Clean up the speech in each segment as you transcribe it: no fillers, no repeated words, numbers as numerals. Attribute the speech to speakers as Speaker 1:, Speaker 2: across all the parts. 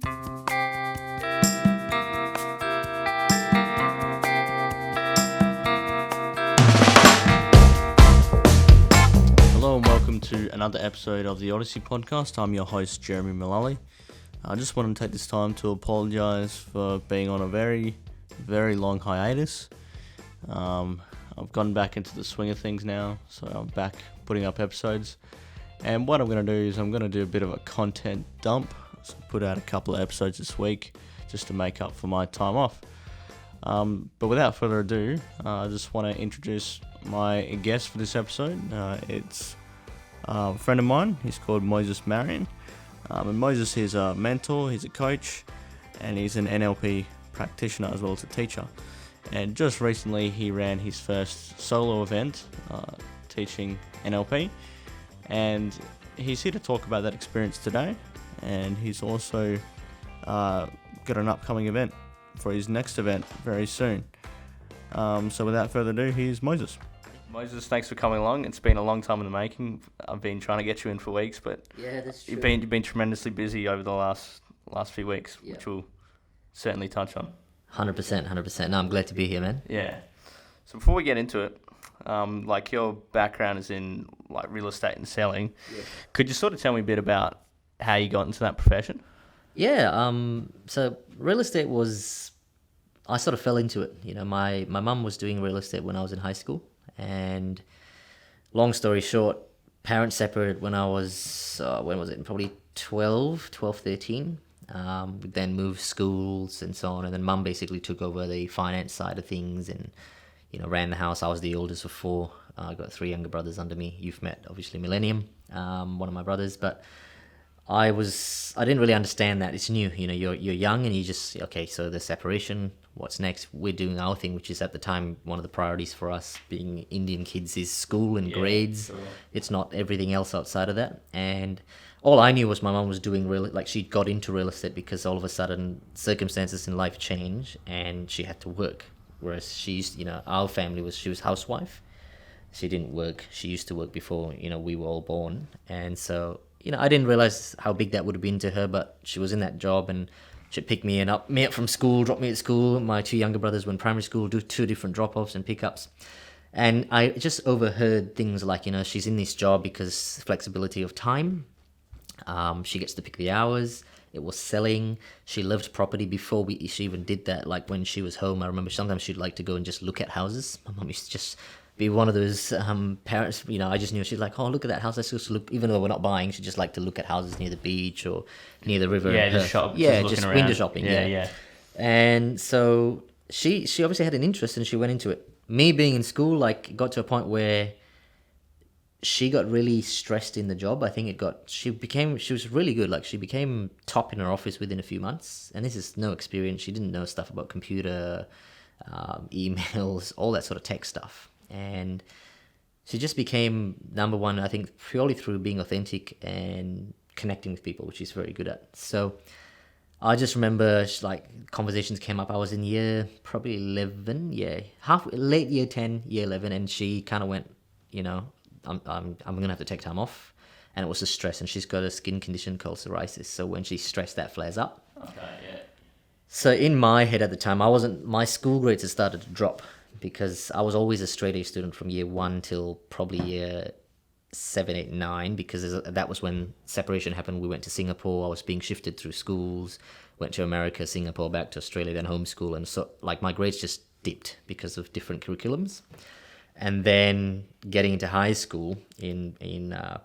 Speaker 1: Hello and welcome to another episode of the Odyssey Podcast. I'm your host, Jeremy Mullally. I just want to take this time to apologise for being on a very, very long hiatus. I've gotten back into the swing of things now, so I'm back putting up episodes. And what I'm going to do is I'm going to do a bit of a content dump. So put out a couple of episodes this week just to make up for my time off. But without further ado, I just want to introduce my guest for this episode. It's a friend of mine. He's called Moses Marrion. And Moses is a mentor, he's a coach, and he's an NLP practitioner as well as a teacher. And just recently he ran his first solo event teaching NLP. And he's here to talk about that experience today. And he's also got an upcoming event for his next event very soon. So without further ado, here's Moses. Moses, thanks for coming along. It's been a long time in the making. I've been trying to get you in for weeks, but
Speaker 2: yeah, that's true.
Speaker 1: You've been tremendously busy over the last few weeks,
Speaker 2: Yeah.
Speaker 1: which we'll certainly touch on.
Speaker 2: 100%. No, I'm glad to be here, man.
Speaker 1: Yeah. So before we get into it, like your background is in like real estate and selling.
Speaker 2: Yeah.
Speaker 1: Could you sort of tell me a bit about how you got into that profession?
Speaker 2: Yeah, so real estate I sort of fell into it. You know, my mum was doing real estate when I was in high school, and long story short, parents separated when I was, when was it? Probably 12, 13. We then moved schools and so on, and then mum basically took over the finance side of things and, you know, ran the house. I was the oldest of four. I got three younger brothers under me. You've met, obviously, Millennium, one of my brothers, but I didn't really understand that. It's new, you know, you're young and you just, okay, so the separation, what's next? We're doing our thing, which is at the time one of the priorities for us being Indian kids is school and grades. Sure. It's not everything else outside of that. And all I knew was my mum was doing she got into real estate because all of a sudden circumstances in life changed and she had to work. Whereas our family she was housewife. She didn't work. She used to work before, you know, we were all born. And so, you know, I didn't realize how big that would have been to her, but she was in that job and she'd pick me up from school, drop me at school. My two younger brothers were in primary school, do two different drop-offs and pickups. And I just overheard things like, you know, she's in this job because flexibility of time. She gets to pick the hours. It was selling. She lived property before she even did that. Like when she was home, I remember sometimes she'd like to go and just look at houses. My mum used to just be one of those parents, you know, I just knew she's like, oh, look at that house. Let's just look, even though we're not buying, she just like to look at houses near the beach or near the river.
Speaker 1: Yeah, just shop.
Speaker 2: Yeah, just window shopping. Yeah. And so she obviously had an interest and she went into it. Me being in school, like, got to a point where she got really stressed in the job. I think she was really good. Like, she became top in her office within a few months. And this is no experience. She didn't know stuff about computer, emails, all that sort of tech stuff. And she just became number one, I think, purely through being authentic and connecting with people, which she's very good at. So I just remember, like, conversations came up. I was in year probably 11, late year 10, year 11, and she kind of went, you know, I'm gonna have to take time off, and it was the stress. And she's got a skin condition called psoriasis. So when she's stressed, that flares up.
Speaker 1: Okay, yeah.
Speaker 2: So in my head at the time, my school grades had started to drop, because I was always a straight A student from year 1 till probably year 7, 8, 9, because that was when separation happened. We went to Singapore. I was being shifted through schools, went to America, Singapore, back to Australia, then homeschool. And so, like, my grades just dipped because of different curriculums. And then getting into high school in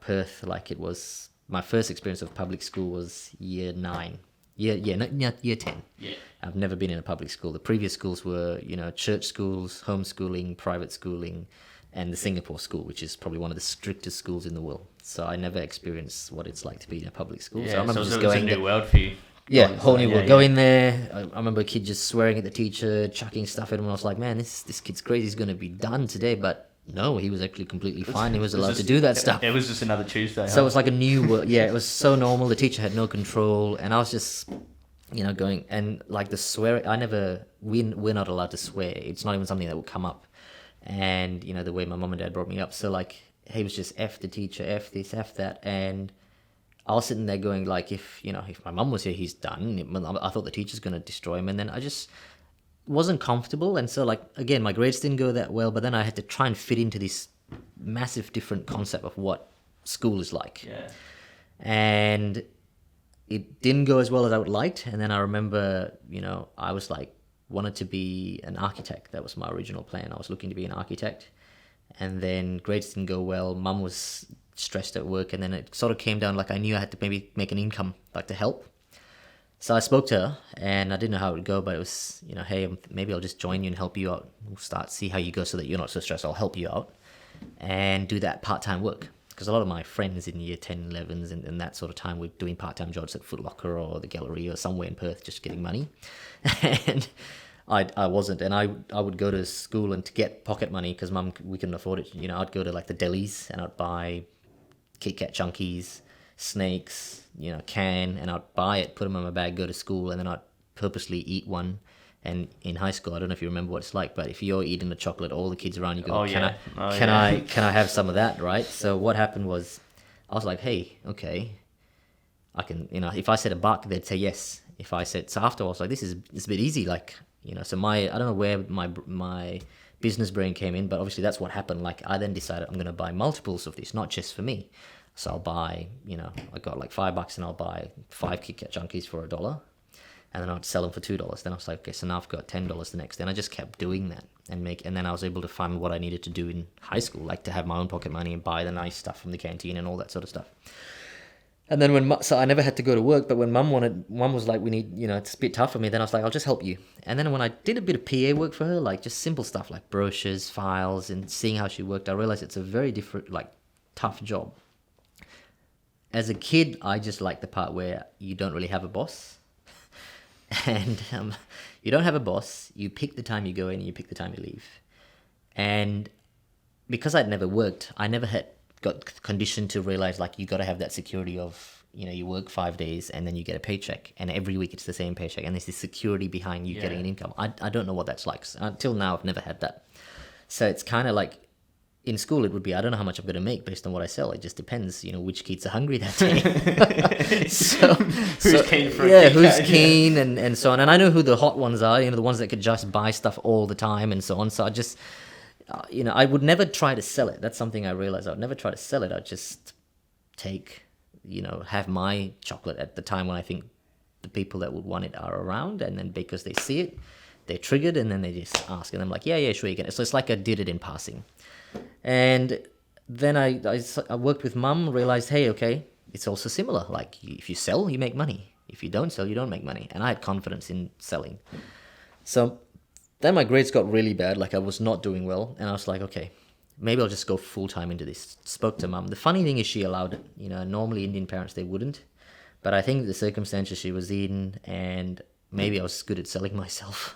Speaker 2: Perth, like, it was my first experience of public school was year 9. Year 10.
Speaker 1: Yeah.
Speaker 2: I've never been in a public school. The previous schools were, you know, church schools, homeschooling, private schooling, and the Singapore school, which is probably one of the strictest schools in the world. So I never experienced what it's like to be in a public school.
Speaker 1: Yeah,
Speaker 2: so I remember
Speaker 1: just
Speaker 2: just
Speaker 1: going. It's a new world for you.
Speaker 2: Yeah, whole new world. Go in there. I remember a kid just swearing at the teacher, chucking stuff at him. I was like, man, this kid's crazy. He's going to be done today. But no, he was actually completely fine. He was allowed to do that stuff.
Speaker 1: It was just another Tuesday.
Speaker 2: So it was like a new world. Yeah, it was so normal. The teacher had no control. And I was just, you know, going, and like the swearing, we're not allowed to swear. It's not even something that would come up. And, you know, the way my mom and dad brought me up. So, like, he was just F the teacher, F this, F that. And I was sitting there going like, if my mum was here, he's done. I thought the teacher's going to destroy him. And then I just wasn't comfortable. And so like, again, my grades didn't go that well, but then I had to try and fit into this massive different concept of what school is like.
Speaker 1: Yeah.
Speaker 2: And it didn't go as well as I would liked. And then I remember, I was like, wanted to be an architect. That was my original plan. I was looking to be an architect. And then grades didn't go well. Mum was stressed at work. And then it sort of came down like I knew I had to maybe make an income, like to help. So I spoke to her and I didn't know how it would go, but it was, hey, maybe I'll just join you and help you out. We'll see how you go so that you're not so stressed. I'll help you out and do that part-time work. Because a lot of my friends in year 10, 11s and that sort of time were doing part-time jobs at Foot Locker or the Gallery or somewhere in Perth just getting money. And I wasn't. And I would go to school and to get pocket money because Mum, we couldn't afford it. I'd go to like the delis and I'd buy Kit Kat Chunkies, snakes, can, and I'd buy it, put them in my bag, go to school, and then I'd purposely eat one. And in high school, I don't know if you remember what it's like, but if you're eating a chocolate, all the kids around you go, can I have some of that, right? So what happened was, I was like, hey, okay, I can, if I said $1, they'd say yes. If I said, so after I was like, it's a bit easy, like, so I don't know where my business brain came in, but obviously that's what happened. Like I then decided I'm going to buy multiples of this, not just for me. So I'll buy, I got like $5 and I'll buy 5 Kit Kat Junkies for $1. And then I'd sell them for $2. Then I was like, okay, so now I've got $10 the next day. And I just kept doing that and then I was able to find what I needed to do in high school, like to have my own pocket money and buy the nice stuff from the canteen and all that sort of stuff. And then so I never had to go to work, but when Mum was like, we need, it's a bit tough for me. Then I was like, I'll just help you. And then when I did a bit of PA work for her, like just simple stuff like brochures, files, and seeing how she worked, I realized it's a very different, like tough job. As a kid, I just like the part where you don't really have a boss. And you don't have a boss. You pick the time you go in and you pick the time you leave. And because I'd never worked, I never got conditioned to realize like you got to have that security of, you work 5 days and then you get a paycheck. And every week it's the same paycheck. And there's this security behind you getting an income. I don't know what that's like. So until now, I've never had that. So it's kind of like, in school, it would be, I don't know how much I'm going to make based on what I sell. It just depends, which kids are hungry that day.
Speaker 1: Who's keen for a
Speaker 2: who's keen and so on. And I know who the hot ones are, the ones that could just buy stuff all the time and so on. So I just, I would never try to sell it. That's something I realized. I would never try to sell it. I'd just take, have my chocolate at the time when I think the people that would want it are around. And then because they see it, they're triggered and then they just ask. And I'm like, yeah, sure, you can. So it's like I did it in passing. And then I worked with Mum, realized, hey, okay, it's also similar. Like if you sell, you make money. If you don't sell, you don't make money. And I had confidence in selling. So then my grades got really bad. Like I was not doing well. And I was like, okay, maybe I'll just go full time into this. Spoke to Mum. The funny thing is she allowed it. Normally Indian parents, they wouldn't. But I think the circumstances she was in and maybe I was good at selling myself.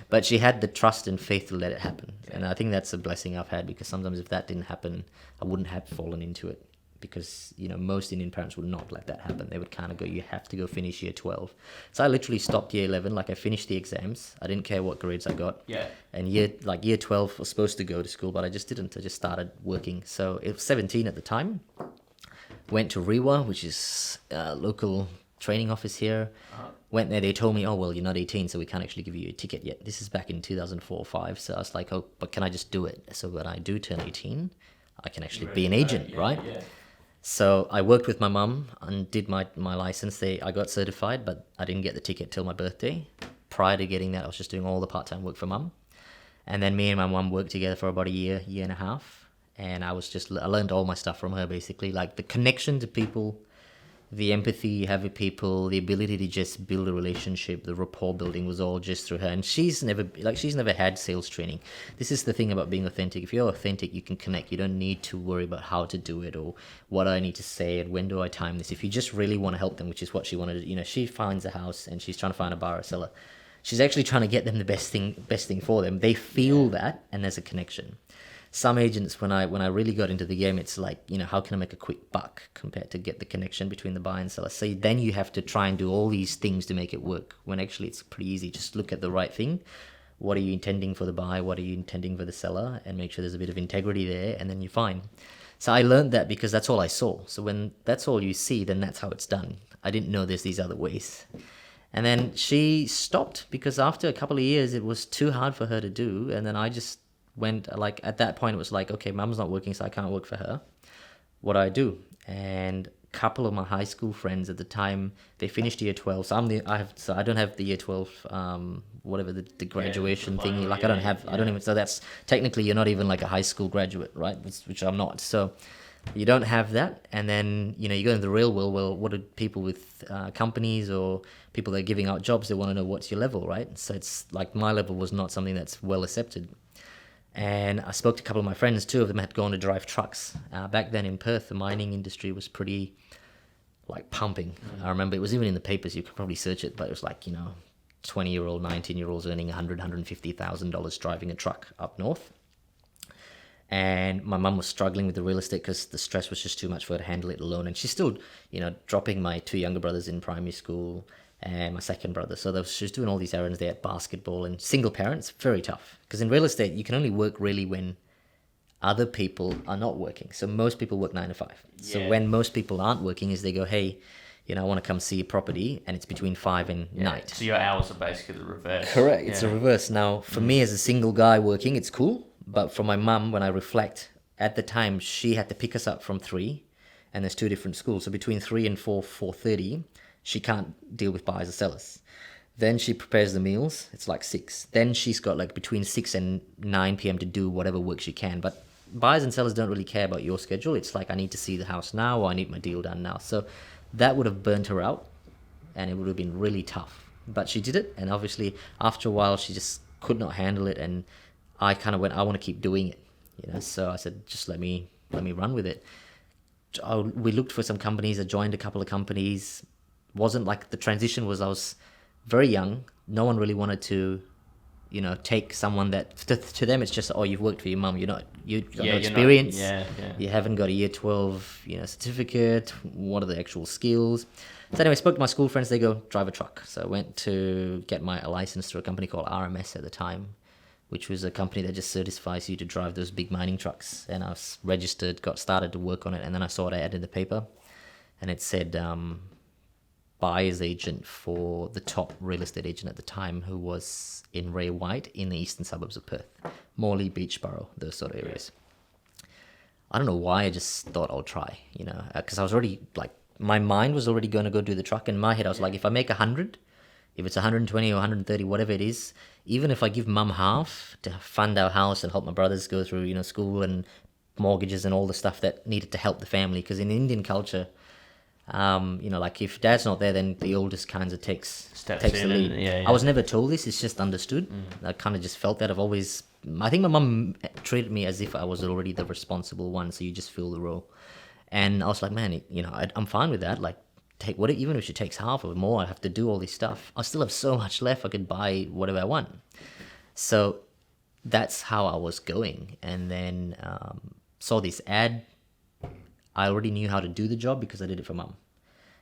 Speaker 2: But she had the trust and faith to let it happen. And I think that's a blessing I've had because sometimes if that didn't happen, I wouldn't have fallen into it. Because, most Indian parents would not let that happen. They would kind of go, you have to go finish year 12. So I literally stopped year 11. Like I finished the exams. I didn't care what grades I got.
Speaker 1: Yeah.
Speaker 2: And year 12 was supposed to go to school, but I just didn't. I just started working. So it was 17 at the time. Went to Rewa, which is a local training office here. Went there, they told me, oh, well, you're not 18, so we can't actually give you a ticket yet. This is back in 2004 or 5, so I was like, oh, but can I just do it? So when I do turn 18, I can actually be an agent, right? Yeah. So I worked with my mum and did my license. I got certified, but I didn't get the ticket till my birthday. Prior to getting that, I was just doing all the part-time work for Mum. And then me and my mum worked together for about a year and a half. And I learned all my stuff from her, basically. Like the connection to people, the empathy you have with people, the ability to just build a relationship, the rapport building was all just through her. And she's never had sales training. This is the thing about being authentic. If you're authentic, you can connect. You don't need to worry about how to do it or what I need to say and when do I time this. If you just really want to help them, which is what she wanted to, she finds a house and she's trying to find a buyer or seller. She's actually trying to get them the best thing for them. They feel that and there's a connection. Some agents, when I really got into the game, it's like, how can I make a quick buck compared to get the connection between the buyer and seller? So then you have to try and do all these things to make it work, when actually it's pretty easy. Just look at the right thing. What are you intending for the buyer? What are you intending for the seller? And make sure there's a bit of integrity there, and then you're fine. So I learned that because that's all I saw. So when that's all you see, then that's how it's done. I didn't know there's these other ways. And then she stopped because after a couple of years, it was too hard for her to do. And then I just went, like, at that point, it was like, okay, mum's not working, so I can't work for her. What do I do? And a couple of my high school friends at the time, they finished year 12. So I don't have the year 12, whatever the graduation thingy. Like, I don't even, so that's technically you're not even like a high school graduate, right? Which I'm not. So you don't have that. And then, you go into the real world. Well, what do people with companies or people that are giving out jobs, they want to know what's your level, right? So it's like my level was not something that's well accepted. And I spoke to a couple of my friends, two of them had gone to drive trucks. Back then in Perth, the mining industry was pretty, like, pumping. I remember it was even in the papers, you could probably search it, but it was like, 20-year-old, 19-year-olds earning $100,000, $150,000 driving a truck up north. And my mum was struggling with the real estate because the stress was just too much for her to handle it alone. And she's still, dropping my two younger brothers in primary school and my second brother. So she was doing all these errands there at basketball, and single parents, very tough. Because in real estate, you can only work really when other people are not working. So most people work 9 to 5. Yeah. So when most people aren't working is they go, hey, I want to come see a property, and it's between 5 and night.
Speaker 1: So your hours are basically the reverse.
Speaker 2: Correct. It's a reverse. Now, for me as a single guy working, it's cool. But for my mum, when I reflect, at the time, she had to pick us up from 3, and there's 2 different schools. So between 3 and 4:30, she can't deal with buyers or sellers. Then she prepares the meals. It's like 6. Then she's got like between 6 and 9 p.m. to do whatever work she can. But buyers and sellers don't really care about your schedule. It's like, I need to see the house now, or I need my deal done now. So that would have burnt her out, and it would have been really tough. But she did it, and obviously after a while she just could not handle it, and I kind of went, I want to keep doing it, So I said, just let me run with it. We looked for some companies. I joined a couple of companies. Wasn't like, the transition was, I was very young. No one really wanted to, take someone that to them it's just, oh, you've worked for your mum. You've got no experience. You haven't got a year 12, certificate. What are the actual skills? So anyway, I spoke to my school friends. They go, drive a truck. So I went to get my license through a company called RMS at the time, which was a company that just certifies you to drive those big mining trucks. And I was registered, got started to work on it, and then I saw an ad in the paper, and it said buyer's agent for the top real estate agent at the time, who was in Ray White in the eastern suburbs of Perth, Morley, Beachboro, those sort of areas. I don't know why, I just thought I'll try, because I was already, like, my mind was already going to go do the truck. In my head, I was like, if I make 100, if it's 120 or 130, whatever it is, even if I give mum half to fund our house and help my brothers go through, school and mortgages and all the stuff that needed to help the family. Because in Indian culture, like, if dad's not there, then the oldest kind of takes the lead. I was never told this, it's just understood. I kind of just felt that. I think my mum treated me as if I was already the responsible one, so you just fill the role. And I was like, man, I'm fine with that. Like, even if she takes half or more, I have to do all this stuff. I still have so much left, I could buy whatever I want. So that's how I was going. And then saw this ad. I already knew how to do the job because I did it for mum.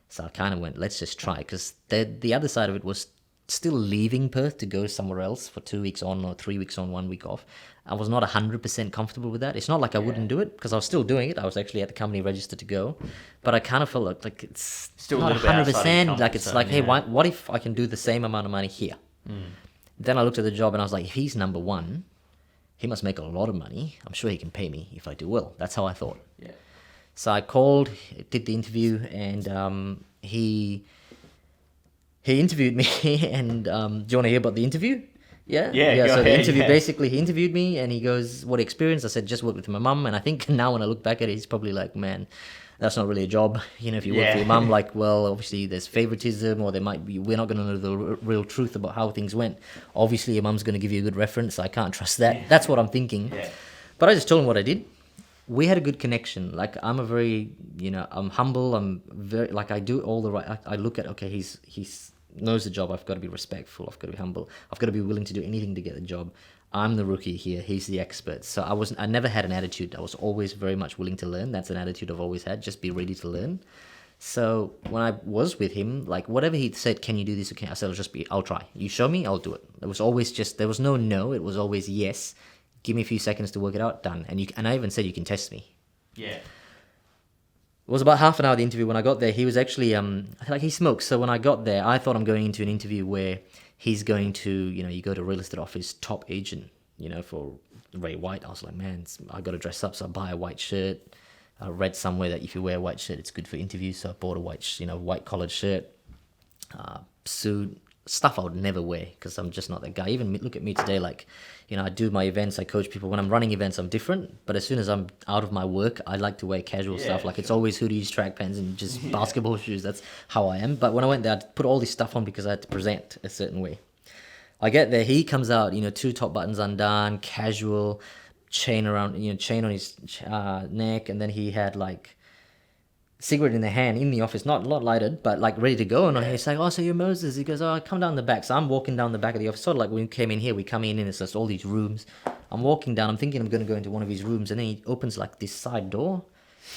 Speaker 2: So I kind of went, let's just try. Because the other side of it was still leaving Perth to go somewhere else for 2 weeks on or 3 weeks on, 1 week off. I was not 100% comfortable with that. It's not like I wouldn't do it, because I was still doing it. I was actually at the company registered to go. But I kind of felt like it's still not 100%. Like, it's like, hey, what if I can do the same amount of money here? Then I looked at the job and I was like, if he's number one, he must make a lot of money. I'm sure he can pay me if I do well. That's how I thought. Yeah. So I called, did the interview, and he interviewed me. And do you want to hear about the interview? Yeah. So the interview, basically, he interviewed me, and he goes, "What experience?" I said, "Just worked with my mum." And I think now when I look back at it, he's probably like, "Man, that's not really a job." If you work for your mum, like, well, obviously there's favoritism, or there might be, we're not going to know the real truth about how things went. Obviously, your mum's going to give you a good reference. I can't trust that. That's what I'm thinking. Yeah. But I just told him what I did. We had a good connection. Like, I'm a very, I'm humble. I'm very, like, I do all the right. I look at, okay, he's knows the job. I've got to be respectful. I've got to be humble. I've got to be willing to do anything to get the job. I'm the rookie here. He's the expert. So I never had an attitude. I was always very much willing to learn. That's an attitude I've always had. Just be ready to learn. So when I was with him, like, whatever he said, can you do this? Okay, I said, I'll try. You show me, I'll do it. It was always there was no. It was always yes. Give me a few seconds to work it out. Done. And I even said, you can test me.
Speaker 1: Yeah.
Speaker 2: It was about half an hour of the interview. When I got there, he was actually like he smokes. So when I got there, I thought I'm going into an interview where he's going to, you go to a real estate office, top agent, for Ray White. I was like, man, I got to dress up, so I buy a white shirt. I read somewhere that if you wear a white shirt, it's good for interviews. So I bought a white collared shirt, suit, stuff I would never wear because I'm just not that guy. Even look at me today, like, I do my events, I coach people. When I'm running events, I'm different. But as soon as I'm out of my work, I like to wear casual stuff. Like it's always hoodies, track pants, and just basketball shoes. That's how I am. But when I went there, I put all this stuff on because I had to present a certain way. I get there, he comes out, 2 top buttons undone, casual, chain around, chain on his neck, and then he had like cigarette in the hand in the office, not lighted, but like ready to go. And he's like, "Oh, so you're Moses?" He goes, "Oh, I come down the back." So I'm walking down the back of the office, sort of like when we came in here. We come in and it's just all these rooms. I'm walking down. I'm thinking I'm going to go into one of his rooms, and then he opens like this side door,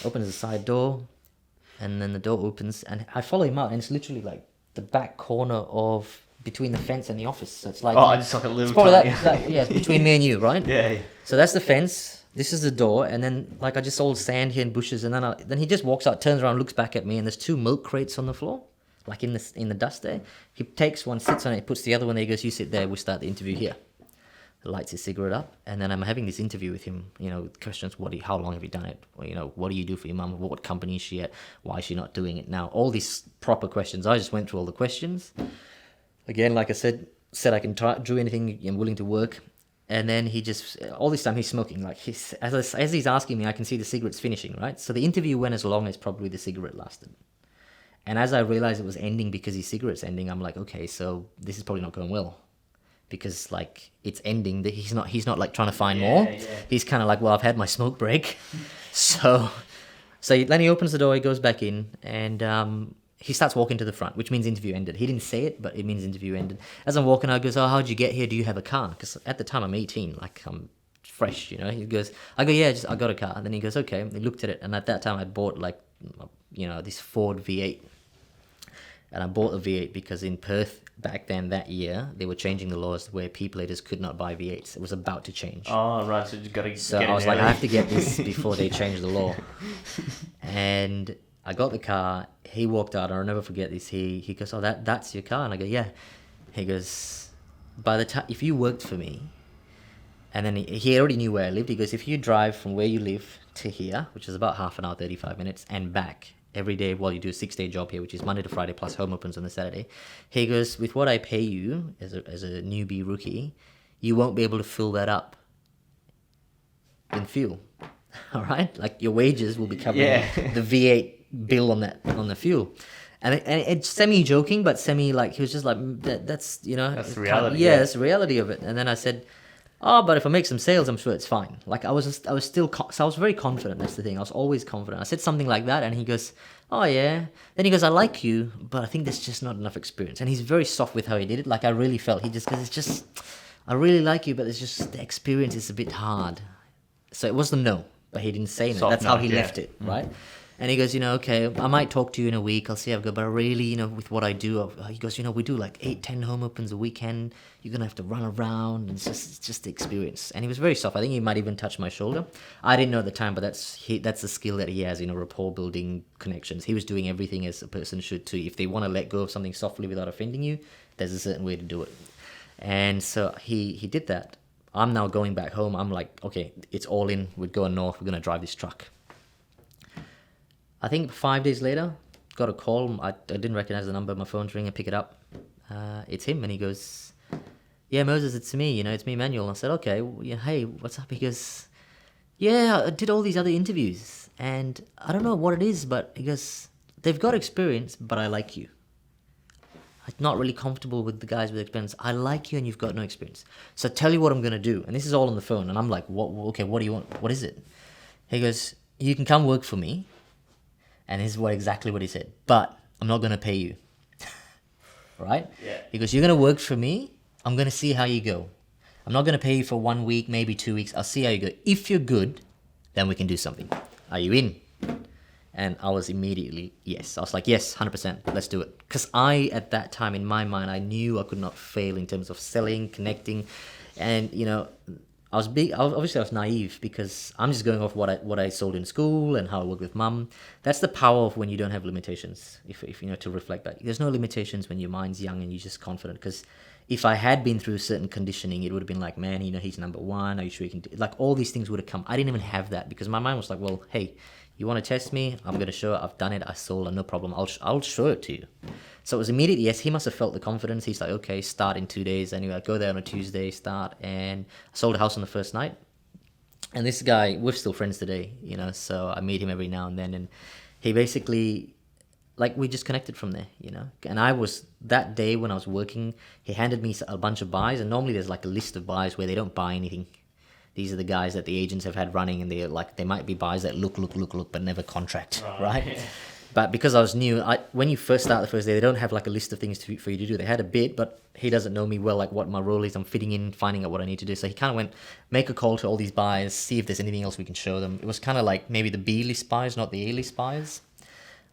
Speaker 2: and then the door opens, and I follow him out, and it's literally like the back corner of between the fence and the office. So it's like
Speaker 1: it's like a little.
Speaker 2: it's probably that between me and you, right?
Speaker 1: Yeah.
Speaker 2: So that's the fence. This is the door, and then like I just saw sand here and bushes, and then he just walks out, turns around, looks back at me, and there's 2 milk crates on the floor, like in the dust there. He takes one, sits on it, puts the other one there. He goes, "You sit there. We'll start the interview here." Lights his cigarette up, and then I'm having this interview with him. Questions: how long have you done it? Or, what do you do for your mum? What company is she at? Why is she not doing it now? All these proper questions. I just went through all the questions. Again, like I said I can do anything. I'm willing to work. And then he just, all this time he's smoking. Like as he's asking me, I can see the cigarette's finishing, right? So the interview went as long as probably the cigarette lasted. And as I realized it was ending because his cigarette's ending, I'm like, okay, so this is probably not going well. Because like it's ending, he's not like trying to find more. Yeah. He's kind of like, well, I've had my smoke break. so then he opens the door, he goes back in, and he starts walking to the front, which means interview ended. He didn't say it, but it means interview ended. As I'm walking, I goes, "Oh, how'd you get here? Do you have a car?" Because at the time I'm 18, like I'm fresh, He goes, I go, "Yeah, I got a car." And then he goes, "Okay." And he looked at it, and at that time I'd bought like, this Ford V8. And I bought a V8 because in Perth back then that year, they were changing the laws where P-platers could not buy V8s. It was about to change.
Speaker 1: Oh, right. So you got to.
Speaker 2: So I was like, I have to get this before they change the law. And I got the car. He walked out. I'll never forget this. He goes, "Oh, that's your car?" And I go, "Yeah." He goes, "By the time if you worked for me," and then he already knew where I lived. He goes, "If you drive from where you live to here, which is about half an hour, 35 minutes, and back every day while you do a 6-day job here, which is Monday to Friday plus home opens on the Saturday," he goes, "with what I pay you as a newbie rookie, you won't be able to fill that up in fuel." All right, like your wages will be covering the V8 bill on the fuel, and it's semi joking, but semi like he was just like that's
Speaker 1: that's the reality.
Speaker 2: That's the reality of it. And then I said, "Oh, but if I make some sales, I'm sure it's fine." Like I was very confident. That's the thing. I was always confident. I said something like that, and he goes, "Oh yeah." Then he goes, "I like you, but I think there's just not enough experience." And he's very soft with how he did it. Like I really felt he just goes, "It's just I really like you, but it's just the experience is a bit hard." So it was the no. But he didn't say no. That's how he left it, right? And he goes, "Okay, I might talk to you in a week. I'll see how I go. But I really, with what I do," he goes, "We do like 8-10 home opens a weekend. You're gonna have to run around, and it's just the experience." And he was very soft. I think he might even touch my shoulder. I didn't know at the time, but that's the skill that he has, rapport building, connections. He was doing everything as a person should too. If they want to let go of something softly without offending you, there's a certain way to do it. And so he did that. I'm now going back home. I'm like, okay, it's all in. We're going north. We're going to drive this truck. I think 5 days later, got a call. I didn't recognize the number. My phone's ringing. I pick it up. It's him. And he goes, "Yeah, Moses, it's me. It's me, Manuel." And I said, "Okay, hey, what's up?" He goes, "Yeah, I did all these other interviews. And I don't know what it is, but," he goes, "they've got experience, but I like you. I'm not really comfortable with the guys with experience. I like you and you've got no experience. So tell you what I'm going to do." And this is all on the phone. And I'm like, "What? Okay, what do you want? What is it?" He goes, "You can come work for me." And this is exactly what he said. "But I'm not going to pay you." Right?
Speaker 1: Yeah.
Speaker 2: He goes, "You're going to work for me. I'm going to see how you go. I'm not going to pay you for 1 week, maybe 2 weeks. I'll see how you go. If you're good, then we can do something. Are you in?" And I was immediately, yes. I was like, yes, 100%, let's do it. Because at that time, in my mind, I knew I could not fail in terms of selling, connecting. And, Obviously I was naive because I'm just going off what I sold in school and how I work with mum. That's the power of when you don't have limitations. If you know, to reflect back, there's no limitations when your mind's young and you're just confident. Because if I had been through certain conditioning, it would have been like, man, you know, he's number one. Are you sure you can do? Like all these things would have come. I didn't even have that because my mind was like, well, hey, you want to test me? I'm gonna show it. I've done it. I sold it. No problem. I'll show it to you. So it was immediate. Yes, he must have felt the confidence. He's like, okay, start in 2 days. Anyway, I go there on a Tuesday, start, and I sold a house on the first night. And this guy, we're still friends today, you know, so I meet him every now and then. And he basically, like, we just connected from there, you know. And that day when I was working, he handed me a bunch of buys. And normally there's like a list of buys where they don't buy anything. These are the guys that the agents have had running, and they might be buys that look, but never contract, right?
Speaker 1: Yeah.
Speaker 2: But because I was new, when you first start the first day, they don't have like a list of things for you to do. They had a bit, but he doesn't know me well, like what my role is. I'm fitting in, finding out what I need to do. So he kind of went, make a call to all these buyers, see if there's anything else we can show them. It was kind of like maybe the B-list buyers, not the A-list buyers.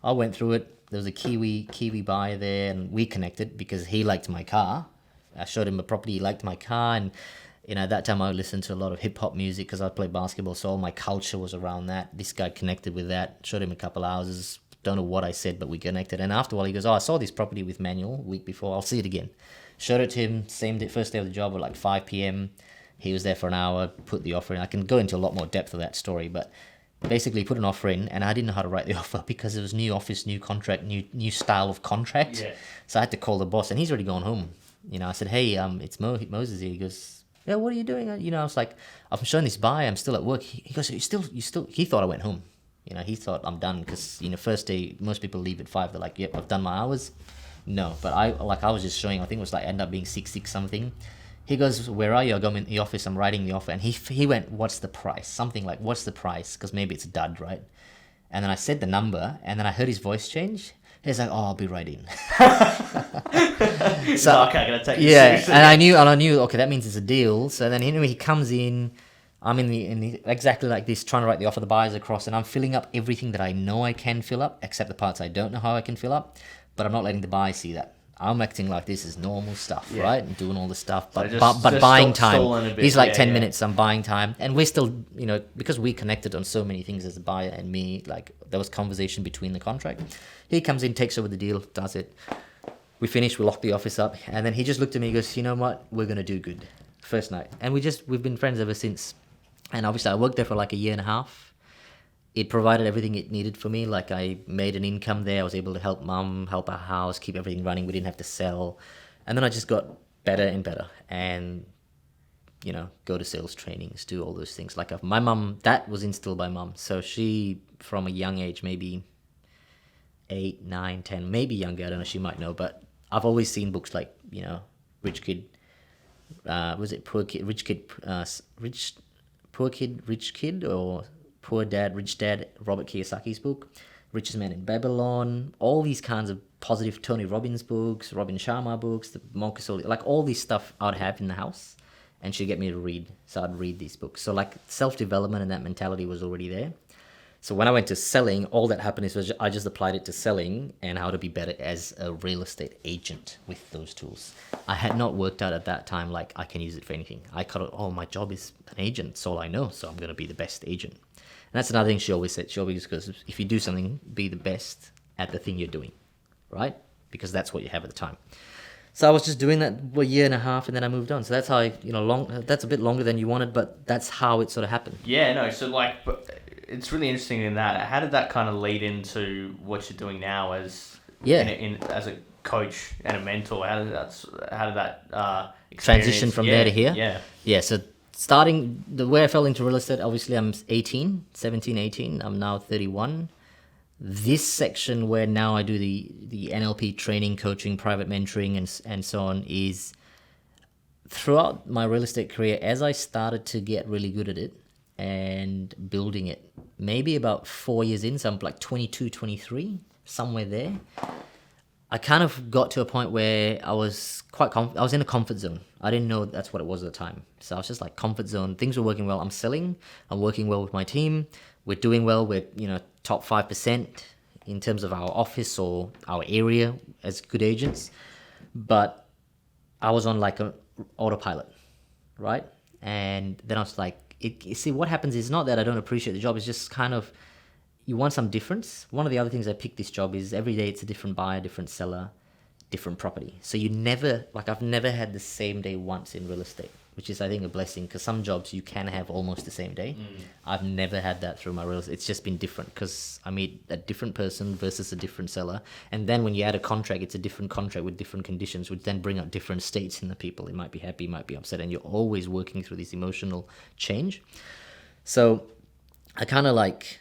Speaker 2: I went through it. There was a Kiwi buyer there, and we connected because he liked my car. I showed him a property, he liked my car, and you know, at that time I would listen to a lot of hip-hop music because I played basketball, so all my culture was around that. This guy connected with that, showed him a couple houses. Don't know what I said, but we connected. And after a while, he goes, oh, I saw this property with manual a week before. I'll see it again. Showed it to him, same day, first day of the job at like 5 p.m. He was there for an hour, put the offer in. I can go into a lot more depth of that story, but basically put an offer in, and I didn't know how to write the offer because it was new office, new contract, new style of contract.
Speaker 1: Yeah.
Speaker 2: So I had to call the boss, and he's already gone home. You know, I said, hey, it's Moses here. He goes, yeah, what are you doing? You know, I was like, I'm showing this buy. I'm still at work. He goes, you still. He thought I went home. You know, he thought I'm done because, you know, first day, most people leave at 5. They're like, yep, I've done my hours. No, but I was just showing, I think it was like, end up being 6 something. He goes, where are you? I go in the office, I'm writing the offer. And he went, what's the price? Something like, what's the price? Because maybe it's a dud, right? And then I said the number, and then I heard his voice change. He's like, oh, I'll be right in.
Speaker 1: So, okay, I'm going to take you
Speaker 2: yeah,
Speaker 1: seriously.
Speaker 2: and I knew, okay, that means it's a deal. So then he comes in. I'm in the exactly like this, trying to write the offer, the buyers across, and I'm filling up everything that I know I can fill up, except the parts I don't know how I can fill up. But I'm not letting the buyer see that. I'm acting like this is normal stuff,
Speaker 1: Yeah.
Speaker 2: right? And doing all the stuff, but
Speaker 1: So
Speaker 2: but
Speaker 1: just
Speaker 2: buying
Speaker 1: stalling a
Speaker 2: time.
Speaker 1: bit.
Speaker 2: He's like
Speaker 1: Yeah,
Speaker 2: 10
Speaker 1: yeah.
Speaker 2: minutes. I'm buying time, and we're still, you know, because we connected on so many things as a buyer and me. Like there was conversation between the contract. He comes in, takes over the deal, does it. We finish, we lock the office up, and then he just looked at me and goes, you know what? We're gonna do good. First night, and we've been friends ever since. And obviously I worked there for like a year and a half. It provided everything it needed for me. Like I made an income there. I was able to help mum, help our house, keep everything running. We didn't have to sell. And then I just got better and better. And, you know, go to sales trainings, do all those things. Like my mum, that was instilled by mum. So she, from a young age, maybe 8, 9, 10, maybe younger, I don't know, she might know. But I've always seen books like, you know, Rich Kid, was it Poor Kid, Rich Kid, Poor Kid, Rich Kid, or Poor Dad, Rich Dad, Robert Kiyosaki's book, Richest Man in Babylon, all these kinds of positive Tony Robbins books, Robin Sharma books, the Montessori, like all this stuff I'd have in the house, and she'd get me to read. So I'd read these books. So like self-development and that mentality was already there. So when I went to selling, all that happened is I just applied it to selling and how to be better as a real estate agent with those tools. I had not worked out at that time like I can use it for anything. I thought, oh, my job is an agent. It's all I know. So I'm going to be the best agent. And that's another thing she always said. She always goes, if you do something, be the best at the thing you're doing, right? Because that's what you have at the time. So I was just doing that for a year and a half, and then I moved on. So that's how that's a bit longer than you wanted, but that's how it sort of happened.
Speaker 1: Yeah, no, so like, but it's really interesting in that. How did that kind of lead into what you're doing now as as a coach and a mentor? How did that
Speaker 2: transition from there to here?
Speaker 1: Yeah.
Speaker 2: Yeah, so starting the way I fell into real estate, obviously I'm 18. I'm now 31. This section where now I do the NLP training, coaching, private mentoring, and so on is throughout my real estate career, as I started to get really good at it and building it, maybe about 4 years in, so I'm like 22, 23, somewhere there, I kind of got to a point where I was I was in a comfort zone. I didn't know that's what it was at the time. So I was just like comfort zone. Things were working well. I'm selling. I'm working well with my team. We're doing well. We're, top 5% in terms of our office or our area as good agents. But I was on like an autopilot, right? And then I was like, see, what happens is not that I don't appreciate the job, it's just kind of, you want some difference. One of the other things I picked this job is every day it's a different buyer, different seller, different property. So you never, like I've never had the same day once in real estate, which is I think a blessing, because some jobs you can have almost the same day. I've never had that through my real estate. It's just been different because I meet a different person versus a different seller. And then when you add a contract, it's a different contract with different conditions, which then bring out different states in the people. It might be happy, might be upset, and you're always working through this emotional change. So I kind of like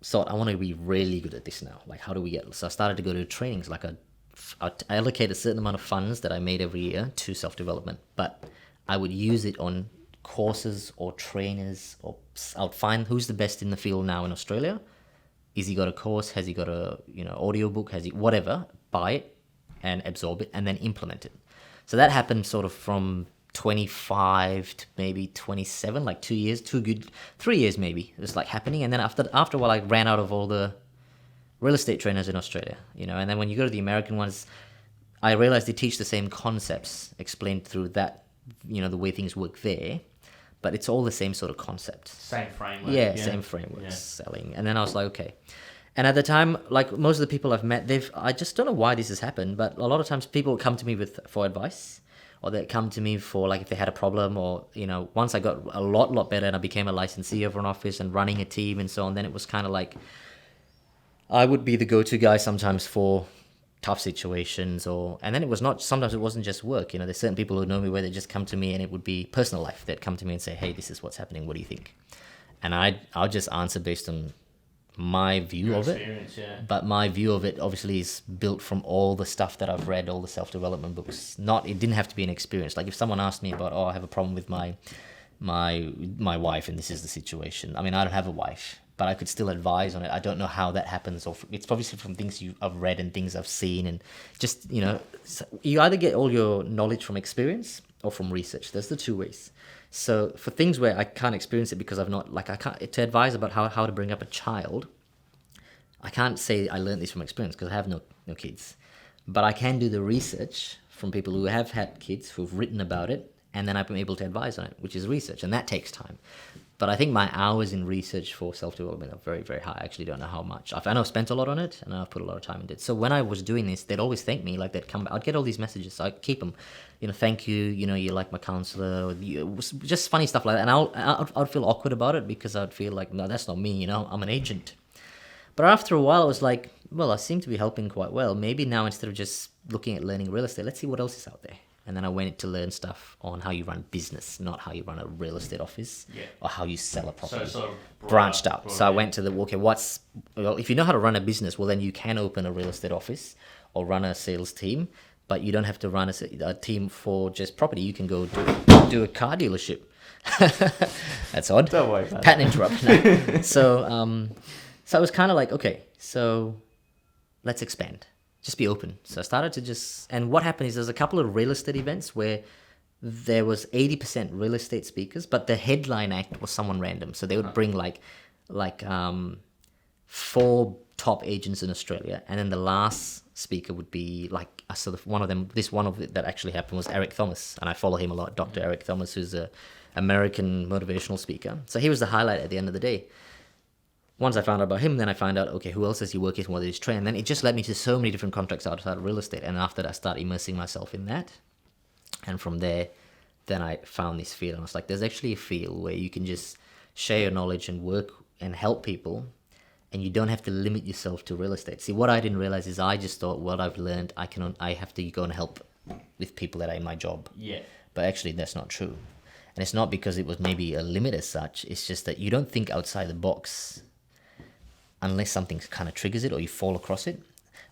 Speaker 2: thought I want to be really good at this now. Like, how do we get? So I started to go to trainings. Like I allocate a certain amount of funds that I made every year to self-development, but I would use it on courses or trainers, or I would find who's the best in the field now in Australia. Is he got a course? Has he got a audio book? Has he whatever? Buy it and absorb it and then implement it. So that happened sort of from 25 to maybe 27, like 2 years, 3 years maybe. It was like happening, and then after a while, I ran out of all the real estate trainers in Australia, and then when you go to the American ones, I realized they teach the same concepts explained through that, the way things work there, but it's all the same sort of concept.
Speaker 1: Same framework.
Speaker 2: Yeah, same framework, selling. And then I was like, okay. And at the time, like most of the people I've met, I just don't know why this has happened, but a lot of times people come to me for advice, or they come to me for like if they had a problem, or, once I got a lot better and I became a licensee of an office and running a team and so on, then it was kind of like, I would be the go-to guy sometimes for tough situations, and then sometimes it wasn't just work. There's certain people who know me where they just come to me and it would be personal life. They'd come to me and say, hey, this is what's happening. What do you think? And I'll just answer based on my view of it. Yeah. But my view of it obviously is built from all the stuff that I've read, all the self-development books. It didn't have to be an experience. Like if someone asked me about, I have a problem with my wife and this is the situation. I mean, I don't have a wife, but I could still advise on it. I don't know how that happens, or it's obviously from things I've read and things I've seen, and just, you either get all your knowledge from experience or from research. There's the two ways. So for things where I can't experience it because to advise about how to bring up a child, I can't say I learned this from experience because I have no kids, but I can do the research from people who have had kids, who've written about it, and then I've been able to advise on it, which is research, and that takes time. But I think my hours in research for self-development are very, very high. I actually don't know how much. I know I've spent a lot on it, and I've put a lot of time into it. So when I was doing this, they'd always thank me. Like I'd get all these messages, so I'd keep them. Thank you. You like my counselor. Just funny stuff like that. And I'd feel awkward about it because I'd feel like, no, that's not me. I'm an agent. But after a while, I was like, well, I seem to be helping quite well. Maybe now instead of just looking at learning real estate, let's see what else is out there. And then I went to learn stuff on how you run business, not how you run a real estate office or how you sell a property. So sort of branched out. So I went to if you know how to run a business, well, then you can open a real estate office or run a sales team, but you don't have to run a team for just property. You can go do a car dealership. That's odd.
Speaker 1: Don't worry about
Speaker 2: Patent interrupt. No. So it was kind of like, okay, so let's expand. Just be open. So I started to and what happened is there's a couple of real estate events where there was 80% real estate speakers, but the headline act was someone random. So they would bring like 4 top agents in Australia, and then the last speaker would be like a sort of one of them. This one of it that actually happened was Eric Thomas, and I follow him a lot. Dr. Eric Thomas, who's a American motivational speaker. So he was the highlight at the end of the day. Once I found out about him, then I found out, okay, who else does he work with, what is his training? And then it just led me to so many different contracts outside of real estate. And after that, I started immersing myself in that. And from there, then I found this field. And I was like, there's actually a field where you can just share your knowledge and work and help people. And you don't have to limit yourself to real estate. See, what I didn't realize is I just thought what I've learned, I have to go and help with people that are in my job.
Speaker 1: Yeah.
Speaker 2: But actually, that's not true. And it's not because it was maybe a limit as such. It's just that you don't think outside the box unless something kind of triggers it or you fall across it,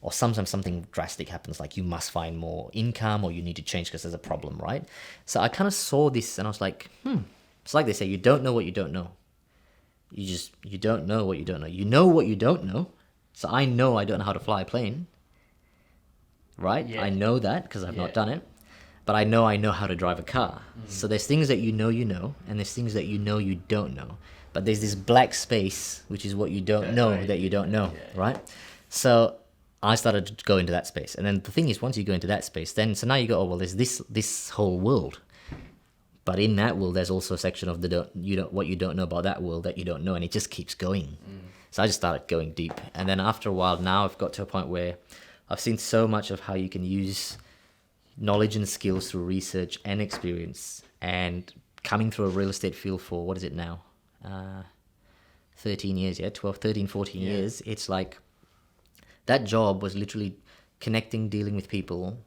Speaker 2: or sometimes something drastic happens, like you must find more income or you need to change because there's a problem, right? So I kind of saw this and I was like, it's like they say, you don't know what you don't know. You don't know what you don't know. You know what you don't know. So I know I don't know how to fly a plane, right? Yeah. I know that because I've not done it. But I know how to drive a car. So there's things that you know, and there's things that you don't know. But there's this black space, which is what you don't know that you don't know, right? So I started to go into that space. And then the thing is, once you go into that space, so now you go, oh, well, there's this whole world. But in that world, there's also a section of what you don't know about that world that you don't know, and it just keeps going. So I just started going deep, and then after a while, now I've got to a point where I've seen so much of how you can use knowledge and skills through research and experience, and coming through a real estate field for, what is it now? 13 years, 14 years. It's like that job was literally connecting, dealing with people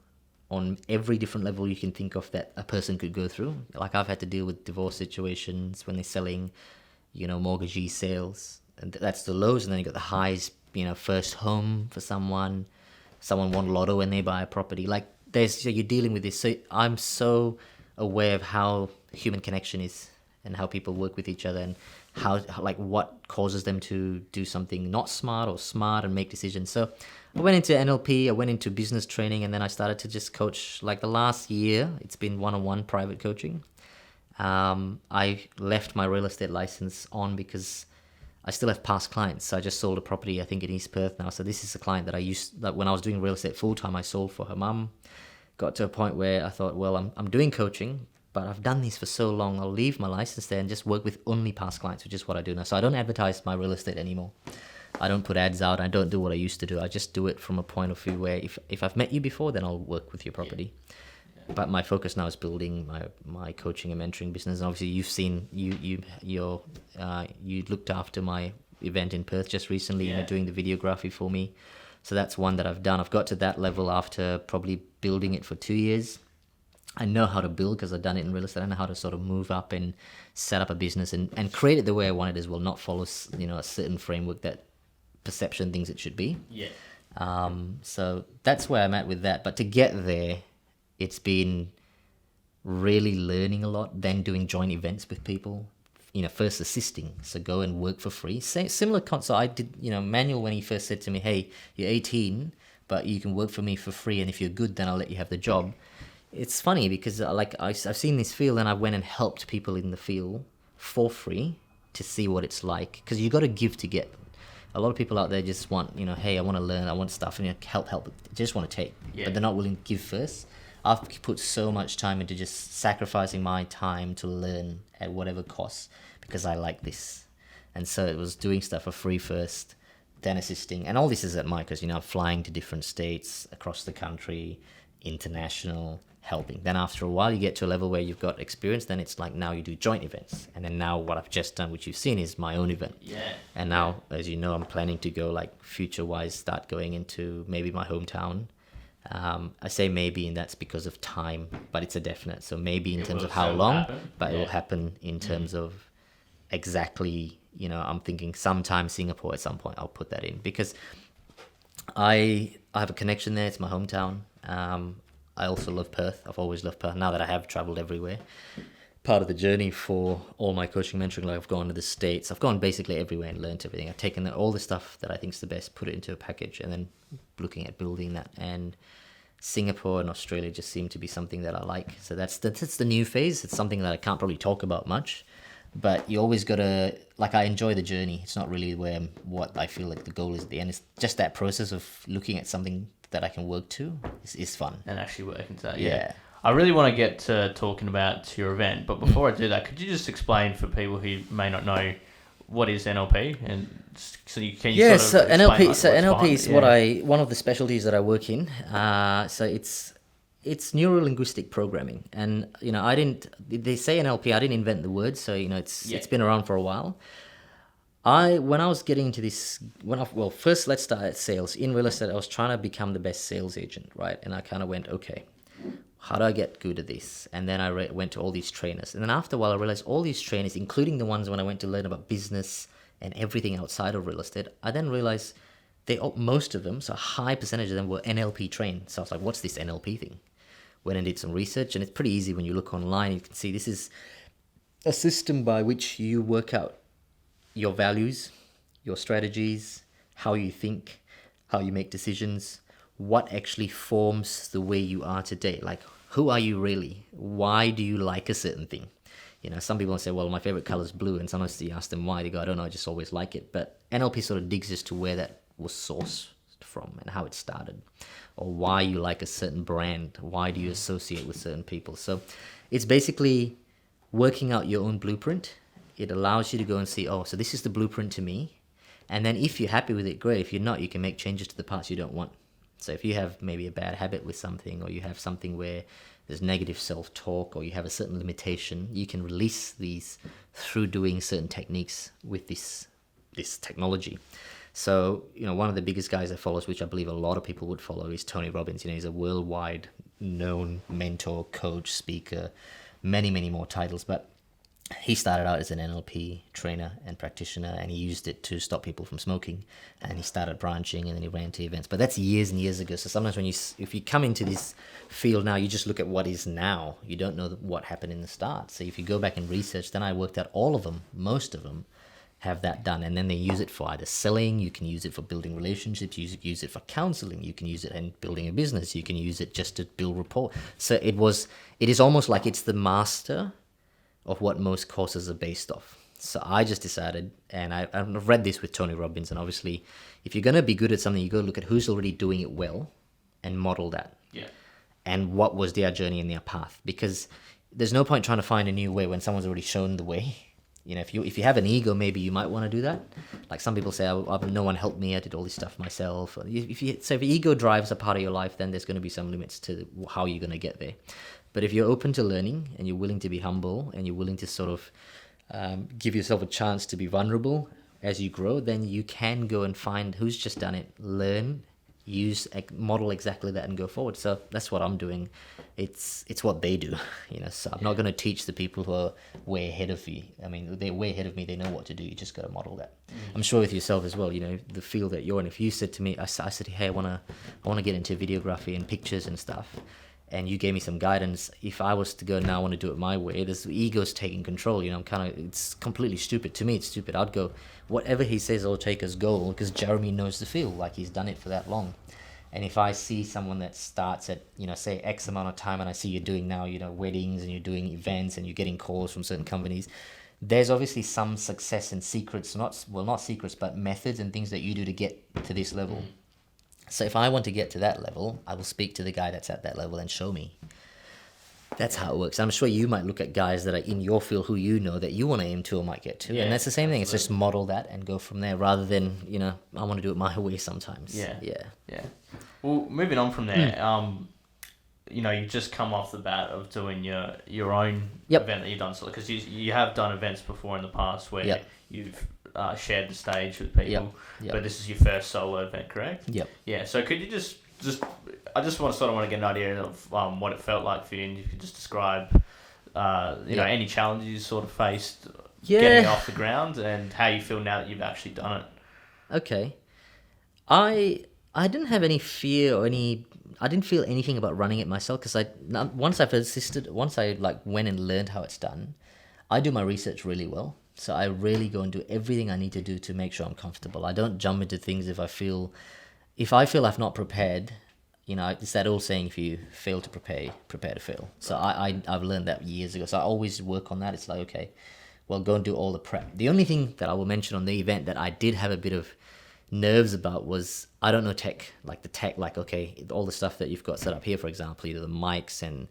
Speaker 2: on every different level you can think of that a person could go through. Like I've had to deal with divorce situations when they're selling, mortgagee sales, and that's the lows, and then you got the highs, first home for someone won lotto when they buy a property. Like you're dealing with this. So I'm so aware of how human connection is and how people work with each other, and how like what causes them to do something not smart or smart and make decisions. So I went into NLP, I went into business training, and then I started to just coach. Like the last year, it's been one-on-one private coaching. I left my real estate license on because I still have past clients. So I just sold a property, I think, in East Perth now. So this is a client that when I was doing real estate full-time, I sold for her mum. Got to a point where I thought, well, I'm doing coaching, but I've done this for so long, I'll leave my license there and just work with only past clients, which is what I do now. So I don't advertise my real estate anymore. I don't put ads out. I don't do what I used to do. I just do it from a point of view where if I've met you before, then I'll work with your property. Yeah. But my focus now is building my coaching and mentoring business. And obviously, you've seen you looked after my event in Perth just recently, doing the videography for me. So that's one that I've done. I've got to that level after probably building it for 2 years. I know how to build because I've done it in real estate. I know how to sort of move up and set up a business and create it the way I want it as well, not follow a certain framework that perception thinks it should be. Yeah. So that's where I'm at with that. But to get there, it's been really learning a lot, then doing joint events with people. First assisting, so go and work for free. Similar concept. I did, Manuel, when he first said to me, "Hey, you're 18, but you can work for me for free, and if you're good, then I'll let you have the job." It's funny because I've seen this field, and I went and helped people in the field for free to see what it's like. Because you got to give to get. A lot of people out there just want, hey, I want to learn, I want stuff, and help. They just want to take, but they're not willing to give first. I've put so much time into just sacrificing my time to learn at whatever cost because I like this. And so it was doing stuff for free first, then assisting. And all this is at my, because, flying to different states across the country, international, helping. Then after a while, you get to a level where you've got experience. Then it's like now you do joint events. And then now what I've just done, which you've seen, is my own event. Yeah. And now, as you know, I'm planning to go future-wise, start going into maybe my hometown. I say maybe, and that's because of time, but it's a definite. So maybe in terms of how long, but it will happen in terms of exactly, I'm thinking sometime Singapore at some point, I'll put that in because I have a connection there. It's my hometown. I also love Perth. I've always loved Perth. Now that I have traveled everywhere, part of the journey for all my coaching mentoring, I've gone to the States. I've gone basically everywhere and learned everything. I've taken all the stuff that I think is the best, put it into a package, and then looking at building that. And Singapore and Australia just seem to be something that I like. So that's the new phase. It's something that I can't probably talk about much, but you always gotta, I enjoy the journey. It's not really what I feel like the goal is at the end. It's just that process of looking at something that I can work to is fun.
Speaker 1: And actually working to that, yeah. I really want to get to talking about your event, but before I do that, could you just explain for people who may not know what is NLP, and so
Speaker 2: NLP is one of the specialties that I work in. So it's neuro-linguistic programming, and they say NLP. I didn't invent the word, so it's been around for a while. When I was getting into this, first let's start at sales. In real estate, I was trying to become the best sales agent, right? And I kind of went, okay, how do I get good at this? And then I went to all these trainers. And then after a while, I realized all these trainers, including the ones when I went to learn about business and everything outside of real estate, I then realized most of them, so a high percentage of them, were NLP trained. So I was like, what's this NLP thing? Went and did some research, and it's pretty easy when you look online. You can see this is a system by which you work out your values, your strategies, how you think, how you make decisions, what actually forms the way you are today. Like, who are you really? Why do you like a certain thing? Some people say, well, my favorite color is blue, and sometimes you ask them why, they go, I don't know, I just always like it. But NLP sort of digs as to where that was sourced from and how it started, or why you like a certain brand, why do you associate with certain people. So it's basically working out your own blueprint. It allows you to go and see, oh, so this is the blueprint to me. And then if you're happy with it, great. If you're not, you can make changes to the parts you don't want. So if you have maybe a bad habit with something, or you have something where there's negative self-talk, or you have a certain limitation, you can release these through doing certain techniques with this technology. So, one of the biggest guys I follow, which I believe a lot of people would follow, is Tony Robbins. He's a worldwide known mentor, coach, speaker, many, many more titles. But he started out as an NLP trainer and practitioner, and he used it to stop people from smoking. And he started branching, and then he ran to events. But that's years and years ago. So sometimes if you come into this field now, you just look at what is now. You don't know what happened in the start. So if you go back and research, then I worked out all of them, most of them, have that done, and then they use it for either selling. You can use it for building relationships. You use it for counseling. You can use it in building a business. You can use it just to build rapport. So it is almost like it's the master of what most courses are based off. So I just decided, and I've read this with Tony Robbins, and obviously if you're going to be good at something, you got to look at who's already doing it well and model that.
Speaker 1: Yeah.
Speaker 2: And what was their journey and their path, because there's no point trying to find a new way when someone's already shown the way. If you have an ego, maybe you might want to do that. Like some people say, no one helped me, I did all this stuff myself. If ego drives a part of your life, then there's going to be some limits to how you're going to get there. But if you're open to learning, and you're willing to be humble, and you're willing to sort of give yourself a chance to be vulnerable as you grow, then you can go and find who's just done it, learn, model exactly that, and go forward. So that's what I'm doing. It's what they do, so I'm not going to teach the people who are way ahead of me. I mean, they're way ahead of me. They know what to do. You just got to model that. I'm sure with yourself as well, the field that you're in. If you said to me, I said, hey, I want to get into videography and pictures and stuff, and you gave me some guidance. If I was to go now, I want to do it my way, this ego's taking control. It's completely stupid. To me, it's stupid. I'd go, whatever he says, I'll take as gold, because Jeremy knows the field, like he's done it for that long. And if I see someone that starts at, say X amount of time, and I see you're doing now, weddings, and you're doing events, and you're getting calls from certain companies, there's obviously some success and secrets, not secrets, but methods and things that you do to get to this level. So if I want to get to that level, I will speak to the guy that's at that level and show me. That's how it works. I'm sure you might look at guys that are in your field who that you want to aim to or might get to. Yeah, and that's the same thing. It's just model that and go from there, rather than, I want to do it my way sometimes.
Speaker 1: Yeah. Well, moving on from there, you've just come off the bat of doing your own event that you've done. So, because you have done events before in the past where you've shared the stage with people, but this is your first solo event, correct?
Speaker 2: Yep.
Speaker 1: Yeah. So could you just I just want to get an idea of what it felt like for you, and you could just describe, any challenges you sort of faced getting off the ground, and how you feel now that you've actually done it.
Speaker 2: Okay. I didn't have any fear or I didn't feel anything about running it myself, because once I went and learned how it's done, I do my research really well. So I really go and do everything I need to do to make sure I'm comfortable. I don't jump into things if I feel I've not prepared. It's that old saying, if you fail to prepare to fail. So I've learned that years ago. So I always work on that. It's like, okay, well, go and do all the prep. The only thing that I will mention on the event that I did have a bit of nerves about was, I don't know tech, okay, all the stuff that you've got set up here, for example, the mics and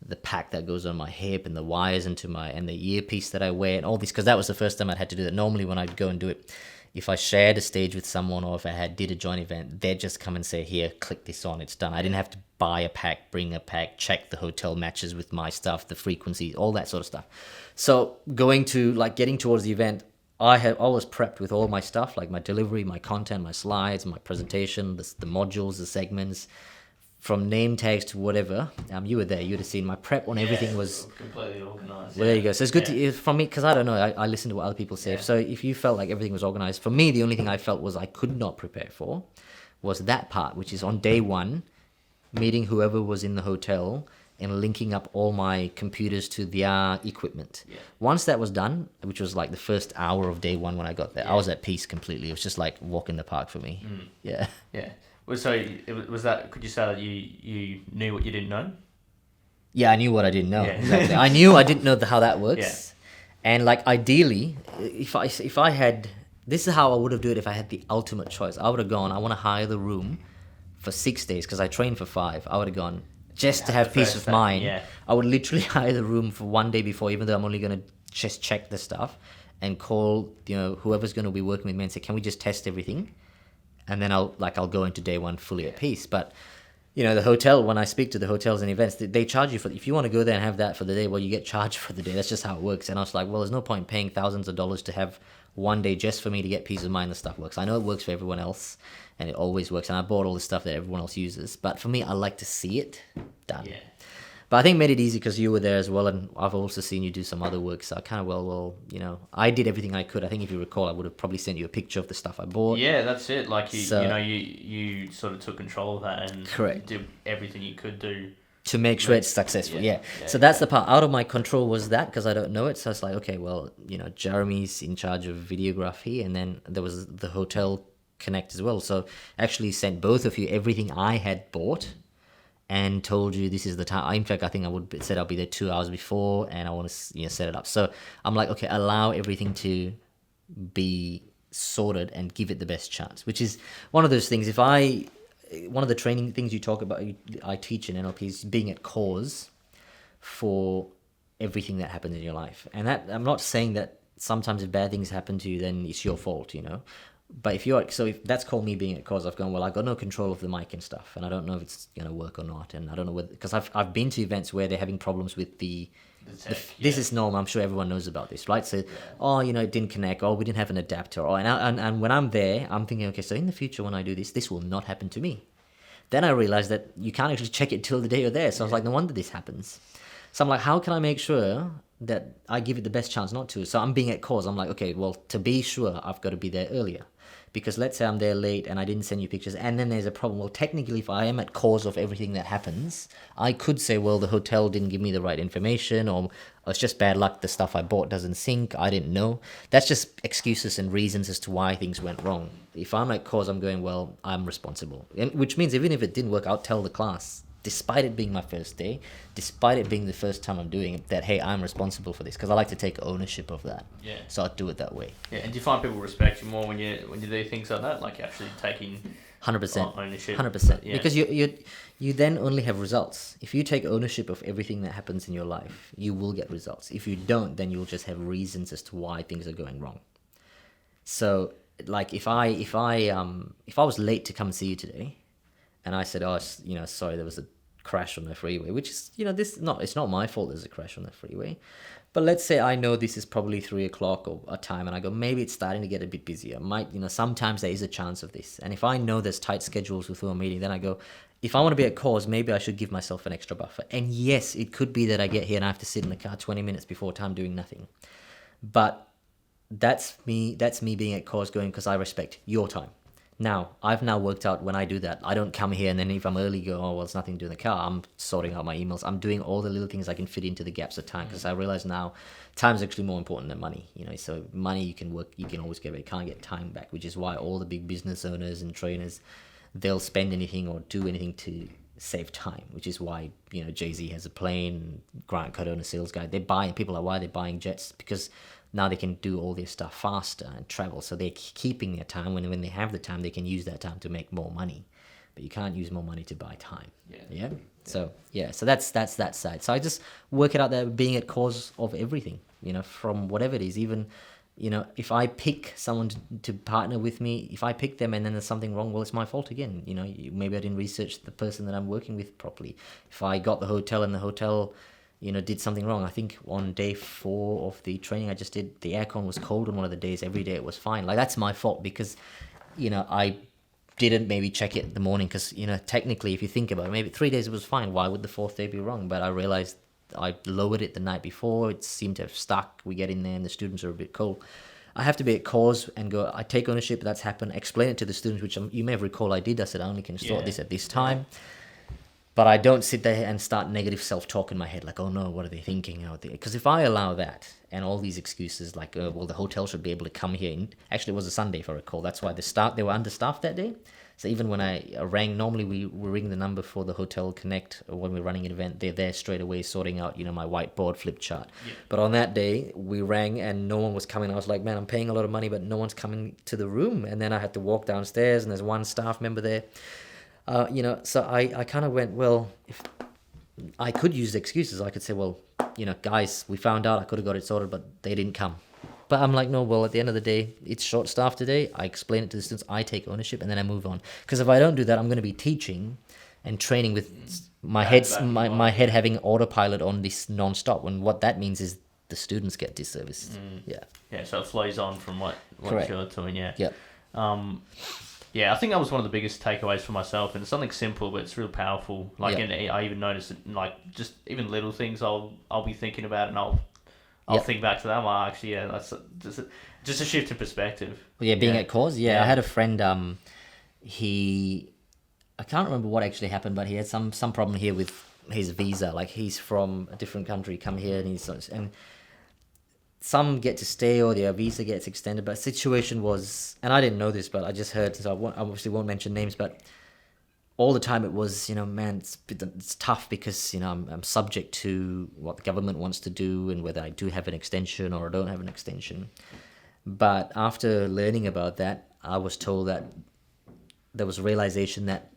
Speaker 2: the pack that goes on my hip and the wires and the earpiece that I wear and all this, because that was the first time I'd had to do that. Normally when I'd go and do it, if I shared a stage with someone, or if I did a joint event, they'd just come and say, here, click this on, it's done. I didn't have to buy a pack, bring a pack, check the hotel matches with my stuff, the frequencies, all that sort of stuff. So getting towards the event, I was prepped with all my stuff, like my delivery, my content, my slides, my presentation, the modules, the segments, from name tags to whatever. You were there, you'd have seen my prep on everything was
Speaker 1: completely organized.
Speaker 2: Well, there you go. So it's good for me, because I don't know, I listen to what other people say. So if you felt like everything was organized, for me, the only thing I felt was I could not prepare for was that part, which is on day one, meeting whoever was in the hotel and linking up all my computers to their equipment. Once that was done, which was like the first hour of day one when I got there, I was at peace completely. It was just like walk in the park for me. Yeah.
Speaker 1: So was that? Could you say that you knew what you didn't know?
Speaker 2: Yeah, I knew what I didn't know. Exactly. I knew I didn't know how that works. And ideally, if I had, this is how I would have done it if I had the ultimate choice. I would have gone, I want to hire the room for 6 days, because I trained for 5. I would have gone, just to have peace of mind.
Speaker 1: Yeah.
Speaker 2: I would literally hire the room for one day before, even though I'm only going to just check the stuff, and call, whoever's going to be working with me and say, can we just test everything? And then I'll go into day one fully at peace. But, the hotel, when I speak to the hotels and events, they charge you if you want to go there and have that for the day, well, you get charged for the day. That's just how it works. And I was like, well, there's no point paying thousands of dollars to have one day just for me to get peace of mind the stuff works. I know it works for everyone else, and it always works. And I bought all the stuff that everyone else uses. But for me, I like to see it done.
Speaker 1: Yeah.
Speaker 2: But I think it made it easy because you were there as well, and I've also seen you do some other work. So I kind of, I did everything I could. I think if you recall, I would have probably sent you a picture of the stuff I bought.
Speaker 1: Yeah, that's it. Like, you sort of took control of that and
Speaker 2: correct.
Speaker 1: did everything you could do.
Speaker 2: To make sure it's successful, yeah. So that's the part. Out of my control was that, because I don't know it. So it's like, okay, well, Jeremy's in charge of videography, and then there was the hotel connect as well. So actually sent both of you everything I had bought, and told you this is the time. In fact, I think I would said I'll be there 2 hours before, and I want to set it up. So I'm like, okay, allow everything to be sorted and give it the best chance, which is one of those things. One of the training things you talk about, I teach in NLP, is being at cause for everything that happens in your life. And that, I'm not saying that sometimes if bad things happen to you, then it's your fault, But if that's called me being at cause, I've gone, well, I got no control of the mic and stuff, and I don't know if it's going to work or not, and I don't know whether, because I've been to events where they're having problems with this is normal. I'm sure everyone knows about this, right? So, it didn't connect, or we didn't have an adapter, and when I'm there, I'm thinking, okay, so in the future when I do this will not happen to me. Then I realized that you can't actually check it till the day you're there. So I was like, no wonder this happens. So I'm like, how can I make sure that I give it the best chance not to? So I'm being at cause. I'm like, okay, well, to be sure, I've got to be there earlier. Because let's say I'm there late and I didn't send you pictures, and then there's a problem. Well, technically, if I am at cause of everything that happens, I could say, well, the hotel didn't give me the right information, or it's just bad luck, the stuff I bought doesn't sync, I didn't know. That's just excuses and reasons as to why things went wrong. If I'm at cause, I'm going, well, I'm responsible. Which means even if it didn't work, I'll tell the class, despite it being my first day, despite it being the first time I'm doing it, that, hey, I'm responsible for this, because I like to take ownership of that.
Speaker 1: Yeah.
Speaker 2: So I'll do it that way.
Speaker 1: Yeah, and do you find people respect you more when you do things like that, like actually taking
Speaker 2: 100%
Speaker 1: ownership?
Speaker 2: 100%.
Speaker 1: Yeah.
Speaker 2: Because you then only have results. If you take ownership of everything that happens in your life, you will get results. If you don't, then you'll just have reasons as to why things are going wrong. So, like, if I was late to come and see you today, and I said, sorry, there was a crash on the freeway, which is, it's not my fault there's a crash on the freeway. But let's say I know this is probably 3:00 or a time, and I go, maybe it's starting to get a bit busier. Sometimes there is a chance of this. And if I know there's tight schedules with who I'm meeting, then I go, if I want to be at cause, maybe I should give myself an extra buffer. And yes, it could be that I get here and I have to sit in the car 20 minutes before time doing nothing. But that's me being at cause, going, because I respect your time. Now, I've now worked out when I do that, I don't come here and then if I'm early, go, oh, well, it's nothing to do in the car. I'm sorting out my emails. I'm doing all the little things I can fit into the gaps of time, because I realize now time's actually more important than money. So money you can work, you can always get, but you can't get time back, which is why all the big business owners and trainers, they'll spend anything or do anything to save time, which is why, Jay-Z has a plane, Grant Cardone, a sales guy. Why they're buying jets, because now they can do all their stuff faster and travel. So they're keeping their time. When they have the time, they can use that time to make more money. But you can't use more money to buy time. Yeah. So that's that side. So I just work it out there, being at cause of everything, from whatever it is. Even, if I pick someone to partner with me, if I pick them and then there's something wrong, well, it's my fault again. Maybe I didn't research the person that I'm working with properly. If I got the hotel and the hotel, did something wrong. I think on day 4 of the training I just did, the aircon was cold on one of the days. Every day it was fine. Like, that's my fault, because, I didn't maybe check it in the morning, because, technically, if you think about it, maybe 3 days it was fine. Why would the 4th day be wrong? But I realized I lowered it the night before. It seemed to have stuck. We get in there and the students are a bit cold. I have to be at cause and go, I take ownership, that's happened, explain it to the students, which you may have recalled I did. I said, I only can sort this at this time. But I don't sit there and start negative self-talk in my head, like, oh no, what are they thinking out there? Because if I allow that and all these excuses, like, well, the hotel should be able to come here. Actually, it was a Sunday, if I recall. That's why they were understaffed that day. So even when I rang, normally we ring the number for the Hotel Connect, or when we're running an event, they're there straight away sorting out, my whiteboard flip chart. Yeah. But on that day, we rang and no one was coming. I was like, man, I'm paying a lot of money, but no one's coming to the room. And then I had to walk downstairs and there's one staff member there. So I kind of went, well, I could use excuses. I could say, well, guys, we found out I could have got it sorted, but they didn't come. But I'm like, no, well, at the end of the day, it's short staffed today. I explain it to the students, I take ownership, and then I move on. Because if I don't do that, I'm going to be teaching and training with my head having autopilot on this non-stop. And what that means is the students get disserviced. Yeah.
Speaker 1: Yeah, so it flows on from what you're doing, yeah.
Speaker 2: Yep.
Speaker 1: Yeah, I think that was one of the biggest takeaways for myself, and it's something simple, but it's real powerful. Like,
Speaker 2: Yep.
Speaker 1: and I even noticed that, like, just even little things I'll be thinking about, and I'll
Speaker 2: Yep.
Speaker 1: think back to that. Well, actually, yeah, that's just a shift in perspective.
Speaker 2: Yeah, being
Speaker 1: Yeah.
Speaker 2: at cause. Yeah, I had a friend. I can't remember what actually happened, but he had some problem here with his visa. Like, he's from a different country, come here, and some get to stay or their visa gets extended. But the situation was, and I didn't know this, but I just heard. So I obviously won't mention names, but all the time it was, man, it's tough because I'm subject to what the government wants to do and whether I do have an extension or I don't have an extension. But after learning about that, I was told that there was a realization that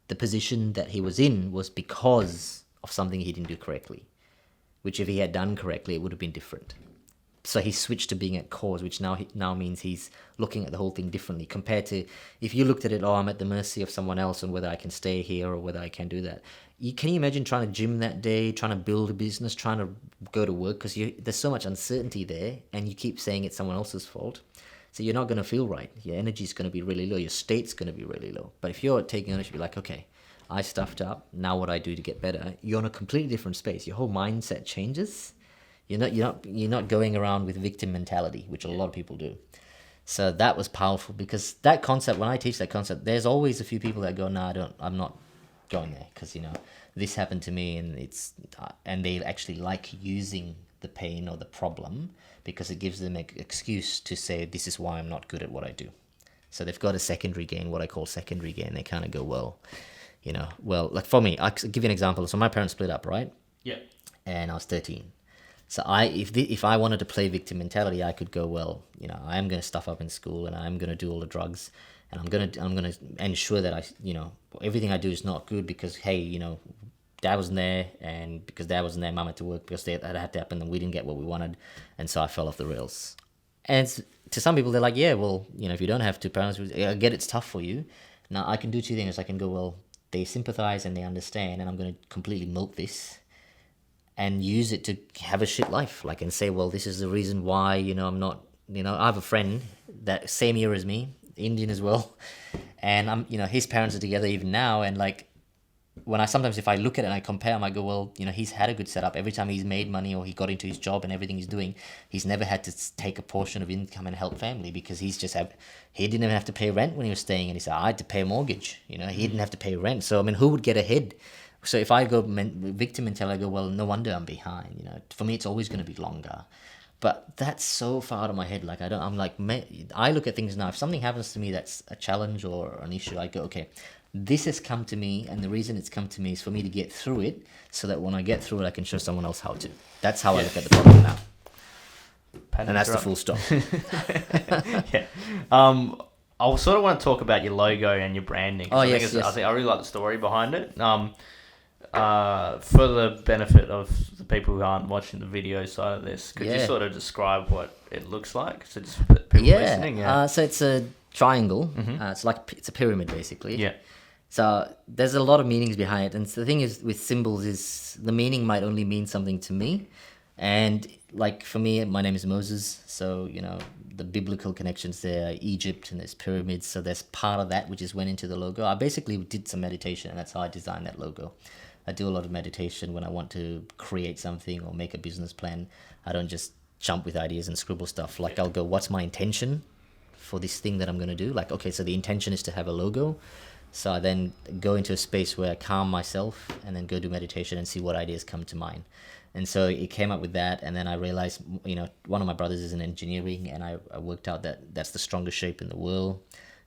Speaker 2: the position that he was in was because of something he didn't do correctly, which if he had done correctly, it would have been different. So he switched to being at cause, which now means he's looking at the whole thing differently compared to if you looked at it, I'm at the mercy of someone else and whether I can stay here or whether I can do that. Can you imagine trying to gym that day, trying to build a business, trying to go to work? Because there's so much uncertainty there and you keep saying it's someone else's fault. So you're not going to feel right. Your energy's going to be really low. Your state's going to be really low. But if you're taking ownership, you're like, okay, I stuffed up. Now what I do to get better? You're in a completely different space. Your whole mindset changes. You're not going around with victim mentality, which a lot of people do. So that was powerful because that concept, when I teach that concept, there's always a few people that go, no, I'm not going there because, this happened to me and they actually like using the pain or the problem because it gives them an excuse to say, this is why I'm not good at what I do. So they've got a secondary gain, what I call secondary gain. They kind of go, well, like for me, I'll give you an example. So my parents split up, right?
Speaker 1: Yeah.
Speaker 2: And I was 13. So if I wanted to play victim mentality, I could go, well, I am going to stuff up in school and I'm going to do all the drugs and I'm going to ensure that everything I do is not good because, hey, Dad wasn't there and because Dad wasn't there, Mum had to work because that had to happen and we didn't get what we wanted. And so I fell off the rails. And to some people, they're like, yeah, well, if you don't have two parents, I get it's tough for you. Now I can do two things. I can go, well, they sympathize and they understand and I'm going to completely milk this and use it to have a shit life, and say, well, this is the reason why, I'm not, I have a friend that same year as me, Indian as well, and his parents are together even now, and when if I look at it and I compare, I might go, well, he's had a good setup. Every time he's made money or he got into his job and everything he's doing, he's never had to take a portion of income and help family because he didn't even have to pay rent when he was staying, and he said, I had to pay a mortgage, he didn't have to pay rent. So, who would get ahead? So if I go victim mentality, I go, well, no wonder I'm behind. For me, it's always going to be longer. But that's so far out of my head. I look at things now. If something happens to me that's a challenge or an issue, I go, okay, this has come to me, and the reason it's come to me is for me to get through it, so that when I get through it, I can show someone else how to. That's how I look at the problem now. And that's the full stop.
Speaker 1: Yeah. I sort of want to talk about your logo and your branding.
Speaker 2: Oh,
Speaker 1: I think I really like the story behind it. For the benefit of the people who aren't watching the video side of this, could you sort of describe what it looks like? So just for people listening.
Speaker 2: So it's a triangle. It's a pyramid basically.
Speaker 1: Yeah.
Speaker 2: So there's a lot of meanings behind it, and the thing is with symbols is the meaning might only mean something to me, and for me, my name is Moses, so the biblical connections there, Egypt, and there's pyramids, so there's part of that which just went into the logo. I basically did some meditation, and that's how I designed that logo. I do a lot of meditation when I want to create something or make a business plan. I don't just jump with ideas and scribble stuff. I'll go, what's my intention for this thing that I'm going to do? Okay, so the intention is to have a logo. So I then go into a space where I calm myself and then go do meditation and see what ideas come to mind. And so it came up with that, and then I realized, one of my brothers is in engineering, and I worked out that that's the strongest shape in the world.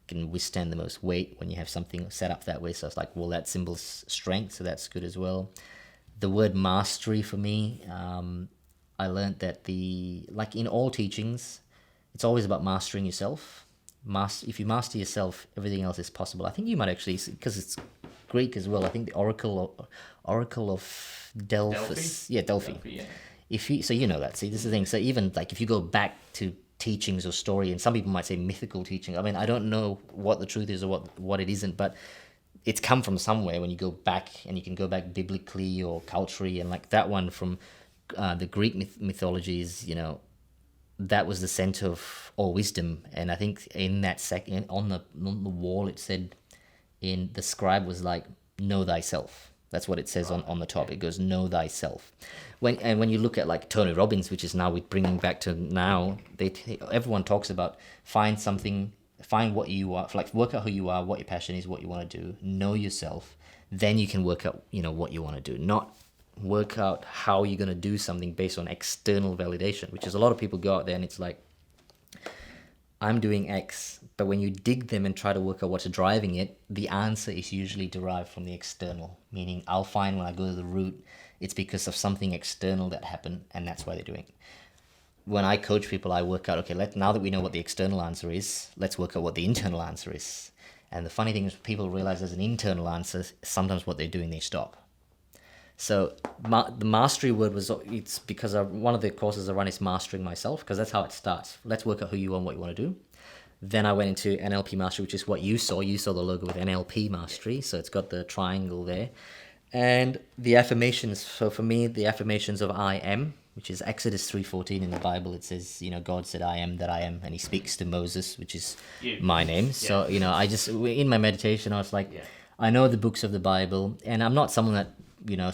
Speaker 2: Can withstand the most weight when you have something set up that way. So it's like, well, that symbol's strength, so that's good as well. The word mastery for me, I learned that in all teachings, it's always about mastering yourself. If you master yourself, everything else is possible. I think you might actually, because it's Greek as well. I think the Oracle of Delphus. Yeah, Delphi.
Speaker 1: Yeah.
Speaker 2: So you know that. See, this is the thing. So even like if you go back to teachings or story, and some people might say mythical teaching. I mean, I don't know what the truth is or what it isn't, but it's come from somewhere when you go back, and you can go back biblically or culturally, and like that one from the Greek mythologies, you know, that was the center of all wisdom. And I think in that second on the wall it said, in the scribe was like, know thyself. That's what it says on the top. It goes, know thyself. When you look at like Tony Robbins, which is now we're bringing back to now, everyone talks about find what you are, like work out who you are, what your passion is, what you want to do, know yourself. Then you can work out, you know, what you want to do. Not work out how you're going to do something based on external validation, which is a lot of people go out there and it's like, I'm doing X, but when you dig them and try to work out what's driving it, the answer is usually derived from the external. Meaning, I'll find when I go to the root, it's because of something external that happened, and that's why they're doing it. When I coach people, I work out, okay, now that we know what the external answer is, let's work out what the internal answer is. And the funny thing is, people realize there's an internal answer, sometimes what they're doing, they stop. So the mastery word it's because one of the courses I run is Mastering Myself, because that's how it starts. Let's work out who you are and what you want to do. Then I went into NLP Mastery, which is what you saw. You saw the logo with NLP Mastery, so it's got the triangle there. And the affirmations, so for me, the affirmations of I am, which is Exodus 3:14 in the Bible. It says, you know, God said, I am that I am, and he speaks to Moses, which is my name. Yeah. So, you know, in my meditation, I was like, I know the books of the Bible, and I'm not someone that, you know,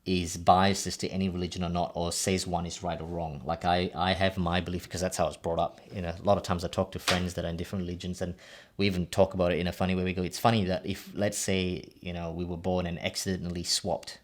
Speaker 2: is biased as to any religion or not, or says one is right or wrong. Like I have my belief because that's how it's brought up. You know, a lot of times I talk to friends that are in different religions, and we even talk about it in a funny way. We go, it's funny that if, let's say, you know, we were born and accidentally swapped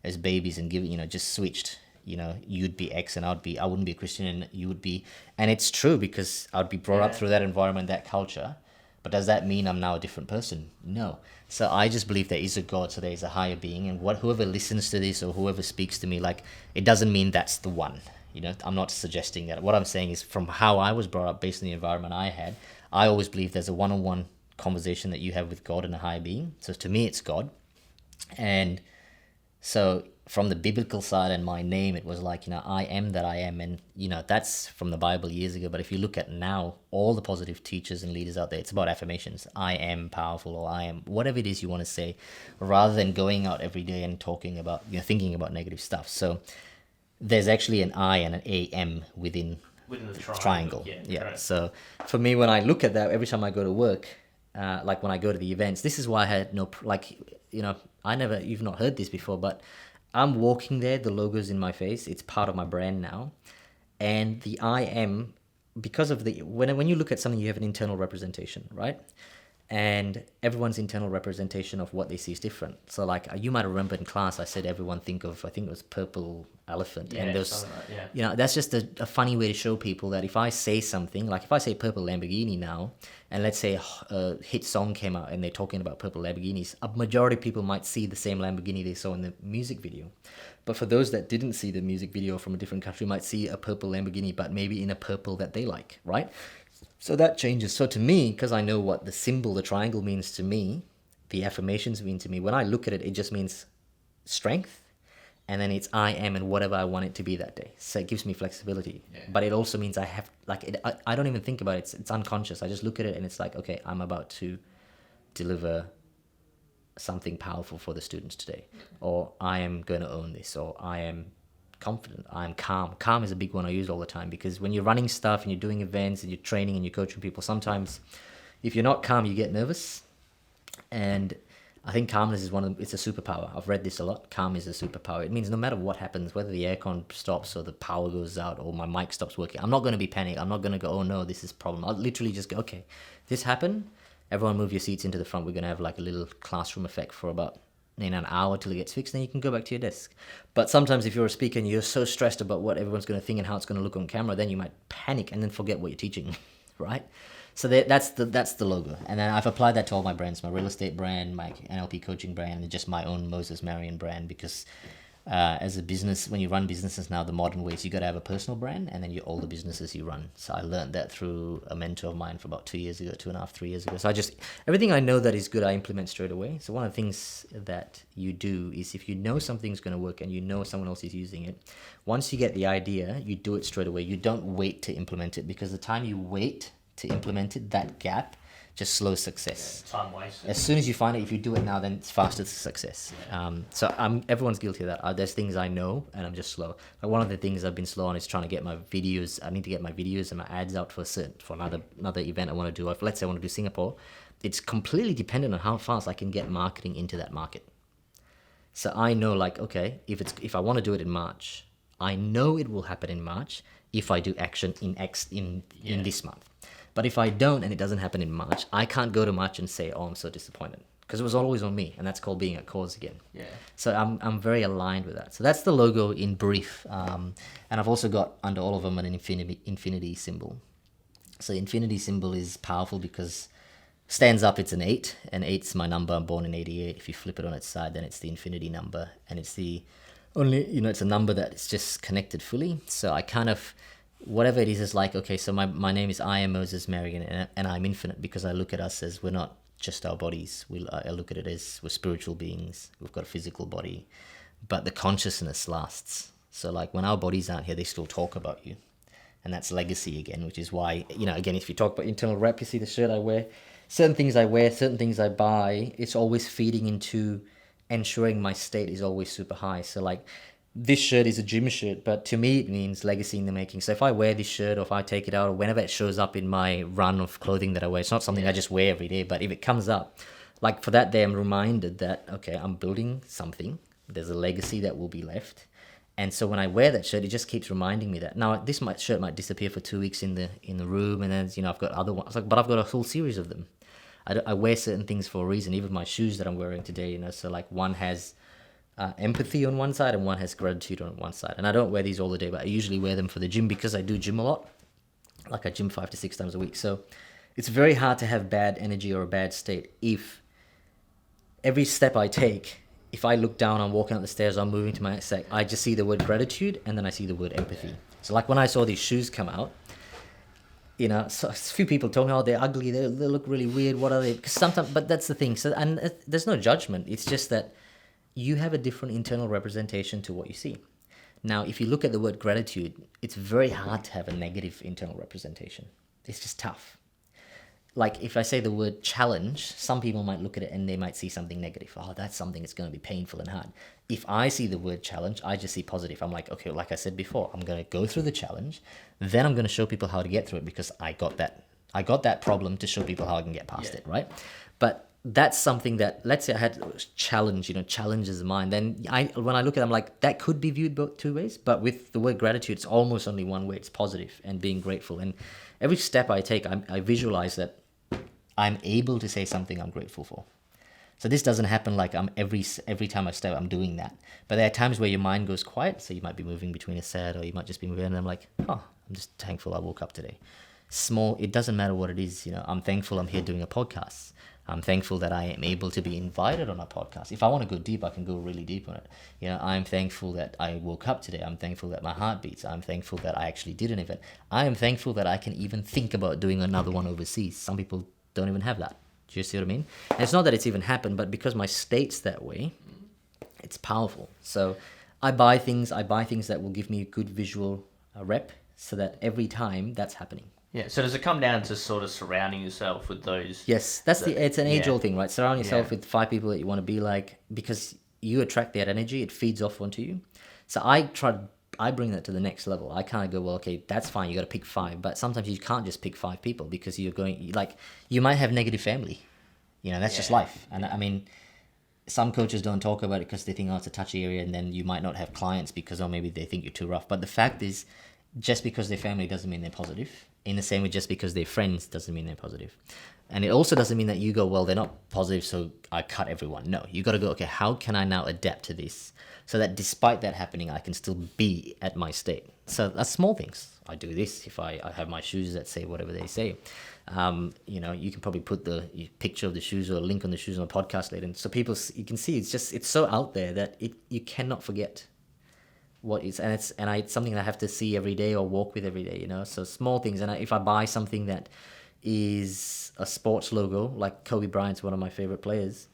Speaker 2: as babies and just switched, you know, you'd be X and I wouldn't be a Christian and you would be, and it's true because I'd be brought up through that environment, that culture. But does that mean I'm now a different person? No. So I just believe there is a God, so there is a higher being, and whoever listens to this or whoever speaks to me, like, it doesn't mean that's the one. You know, I'm not suggesting that. What I'm saying is, from how I was brought up, based on the environment I had, I always believe there's a one-on-one conversation that you have with God and a higher being. So to me, it's God. And so from the biblical side and my name, it was like, you know, I am that I am. And, you know, that's from the Bible years ago. But if you look at now, all the positive teachers and leaders out there, it's about affirmations. I am powerful, or I am, whatever it is you want to say, rather than going out every day and talking about, you know, thinking about negative stuff. So there's actually an I and an AM within the triangle. Yeah. So for me, when I look at that, every time I go to work, like when I go to the events, this is why I had you've not heard this before, but I'm walking there, the logo's in my face, it's part of my brand now. And the I am, because of when you look at something, you have an internal representation, right? And everyone's internal representation of what they see is different. So like, you might remember in class, I said everyone think of, I think it was purple elephant.
Speaker 1: Yeah,
Speaker 2: and there's, you know, that's just a funny way to show people that if I say something, like if I say purple Lamborghini now, and let's say a hit song came out and they're talking about purple Lamborghinis, a majority of people might see the same Lamborghini they saw in the music video. But for those that didn't see the music video from a different country, might see a purple Lamborghini, but maybe in a purple that they like, right? So that changes. So to me, because I know what the symbol, the triangle means to me, the affirmations mean to me, when I look at it, it just means strength. And then it's I am and whatever I want it to be that day. So it gives me flexibility. Yeah. But it also means I have, like, I don't even think about it. It's unconscious. I just look at it and it's like, okay, I'm about to deliver something powerful for the students today. Or I am going to own this. Or I am confident. I'm calm. Calm is a big one I use all the time, because when you're running stuff and you're doing events and you're training and you're coaching people, sometimes if you're not calm, you get nervous. And I think calmness is it's a superpower. I've read this a lot. Calm is a superpower. It means no matter what happens, whether the aircon stops or the power goes out or my mic stops working, I'm not going to be panicked. I'm not going to go, oh no, this is a problem. I'll literally just go, okay, this happened. Everyone move your seats into the front. We're going to have like a little classroom effect for about an hour till it gets fixed, then you can go back to your desk. But sometimes if you're a speaker and you're so stressed about what everyone's going to think and how it's going to look on camera, then you might panic and then forget what you're teaching, right? So that's the logo. And then I've applied that to all my brands, my real estate brand, my NLP coaching brand, and just my own Moses Marrion brand, because as a business, when you run businesses now, the modern ways, you got to have a personal brand, and then all the businesses you run. So I learned that through a mentor of mine for about 2 years ago, 2.5, 3 years ago. So everything I know that is good, I implement straight away. So one of the things that you do is, if you know something's going to work and you know someone else is using it, once you get the idea, you do it straight away. You don't wait to implement it, because the time you wait to implement it, that gap just slows success.
Speaker 1: Yeah, time wasted.
Speaker 2: As soon as you find it, if you do it now, then it's faster to success.
Speaker 1: Yeah.
Speaker 2: Everyone's guilty of that. There's things I know and I'm just slow. Like, one of the things I've been slow on is trying to get my videos. I need to get my videos and my ads out for another event I want to do. If, let's say I want to do Singapore, it's completely dependent on how fast I can get marketing into that market. So I know, like, okay, if I want to do it in March, I know it will happen in March if I do action in this month. But if I don't and it doesn't happen in March, I can't go to March and say, oh, I'm so disappointed, because it was always on me, and that's called being a cause again.
Speaker 1: Yeah.
Speaker 2: So I'm very aligned with that. So that's the logo in brief. And I've also got under all of them an infinity symbol. So infinity symbol is powerful because stands up, it's an 8, and 8's my number. I'm born in 88. If you flip it on its side, then it's the infinity number, and it's the only, it's a number that's just connected fully. So I kind of, whatever it is like, okay, so my name is I am Moses Marrion, and I'm infinite, because I look at us as, we're not just our bodies. I look at it as, we're spiritual beings. We've got a physical body, but the consciousness lasts. So like, when our bodies aren't here, they still talk about you. And that's legacy again, which is why, again, if you talk about internal rep, you see the shirt I wear, certain things I wear, certain things I buy, it's always feeding into ensuring my state is always super high. So like, this shirt is a gym shirt, but to me it means legacy in the making. So if I wear this shirt, or if I take it out, or whenever it shows up in my run of clothing that I wear, it's not something I just wear every day, but if it comes up, like for that day, I'm reminded that, okay, I'm building something. There's a legacy that will be left. And so when I wear that shirt, it just keeps reminding me that. Now, shirt might disappear for 2 weeks in the room, and then, I've got other ones, but I've got a whole series of them. I wear certain things for a reason, even my shoes that I'm wearing today, so like, one has empathy on one side and one has gratitude on one side. And I don't wear these all the day, but I usually wear them for the gym, because I do gym a lot. Like, I gym 5 to 6 times a week. So it's very hard to have bad energy or a bad state if every step I take, if I look down, I'm walking up the stairs, I'm moving to my next sec, I just see the word gratitude, and then I see the word empathy. So like, when I saw these shoes come out, so a few people told me, oh, they're ugly, they look really weird, what are they? Because sometimes, but that's the thing. So, and there's no judgment. It's just that you have a different internal representation to what you see. Now, if you look at the word gratitude, it's very hard to have a negative internal representation. It's just tough. Like, if I say the word challenge, some people might look at it and they might see something negative. Oh, that's something that's going to be painful and hard. If I see the word challenge, I just see positive. I'm like, okay, like I said before, I'm going to go through the challenge, then I'm going to show people how to get through it, because I got that problem to show people how I can get past it, right? But that's something that, let's say I had challenge, challenges mine, then when I look at it, I'm like, that could be viewed both 2 ways, but with the word gratitude, it's almost only one way. It's positive and being grateful. And every step I take, I visualize that I'm able to say something I'm grateful for. So this doesn't happen like I'm every time I step, I'm doing that. But there are times where your mind goes quiet, so you might be moving between a sad, or you might just be moving, and I'm like, oh, I'm just thankful I woke up today. Small, it doesn't matter what it is, I'm thankful I'm here doing a podcast. I'm thankful that I am able to be invited on a podcast. If I want to go deep, I can go really deep on it. I'm thankful that I woke up today. I'm thankful that my heart beats. I'm thankful that I actually did an event. I am thankful that I can even think about doing another one overseas. Some people don't even have that. Do you see what I mean? And it's not that it's even happened, but because my state's that way, it's powerful. So I buy things that will give me a good visual rep, so that every time that's happening.
Speaker 1: Yeah, so does it come down to sort of surrounding yourself with those?
Speaker 2: Yes, it's an age-old thing, right? Surround yourself with 5 people that you want to be like, because you attract that energy, it feeds off onto you. So I bring that to the next level. I kind of go, well, okay, that's fine, you got to pick 5, but sometimes you can't just pick 5 people, because you might have negative family. That's just life. And I mean, some coaches don't talk about it because they think, oh, it's a touchy area, and then you might not have clients because, maybe they think you're too rough. But the fact is, just because they're family doesn't mean they're positive. In the same way, just because they're friends doesn't mean they're positive. And it also doesn't mean that you go, well, they're not positive, so I cut everyone. No, you got to go, okay, how can I now adapt to this, so that despite that happening, I can still be at my state? So that's small things. I do this. If I have my shoes that say whatever they say, you can probably put the picture of the shoes or a link on the shoes on the podcast later. And so you can see, it's so out there that you cannot forget what is, and it's something that I have to see every day or walk with every day, you know. So small things, and if I buy something that is a sports logo, like Kobe Bryant's one of my favorite players,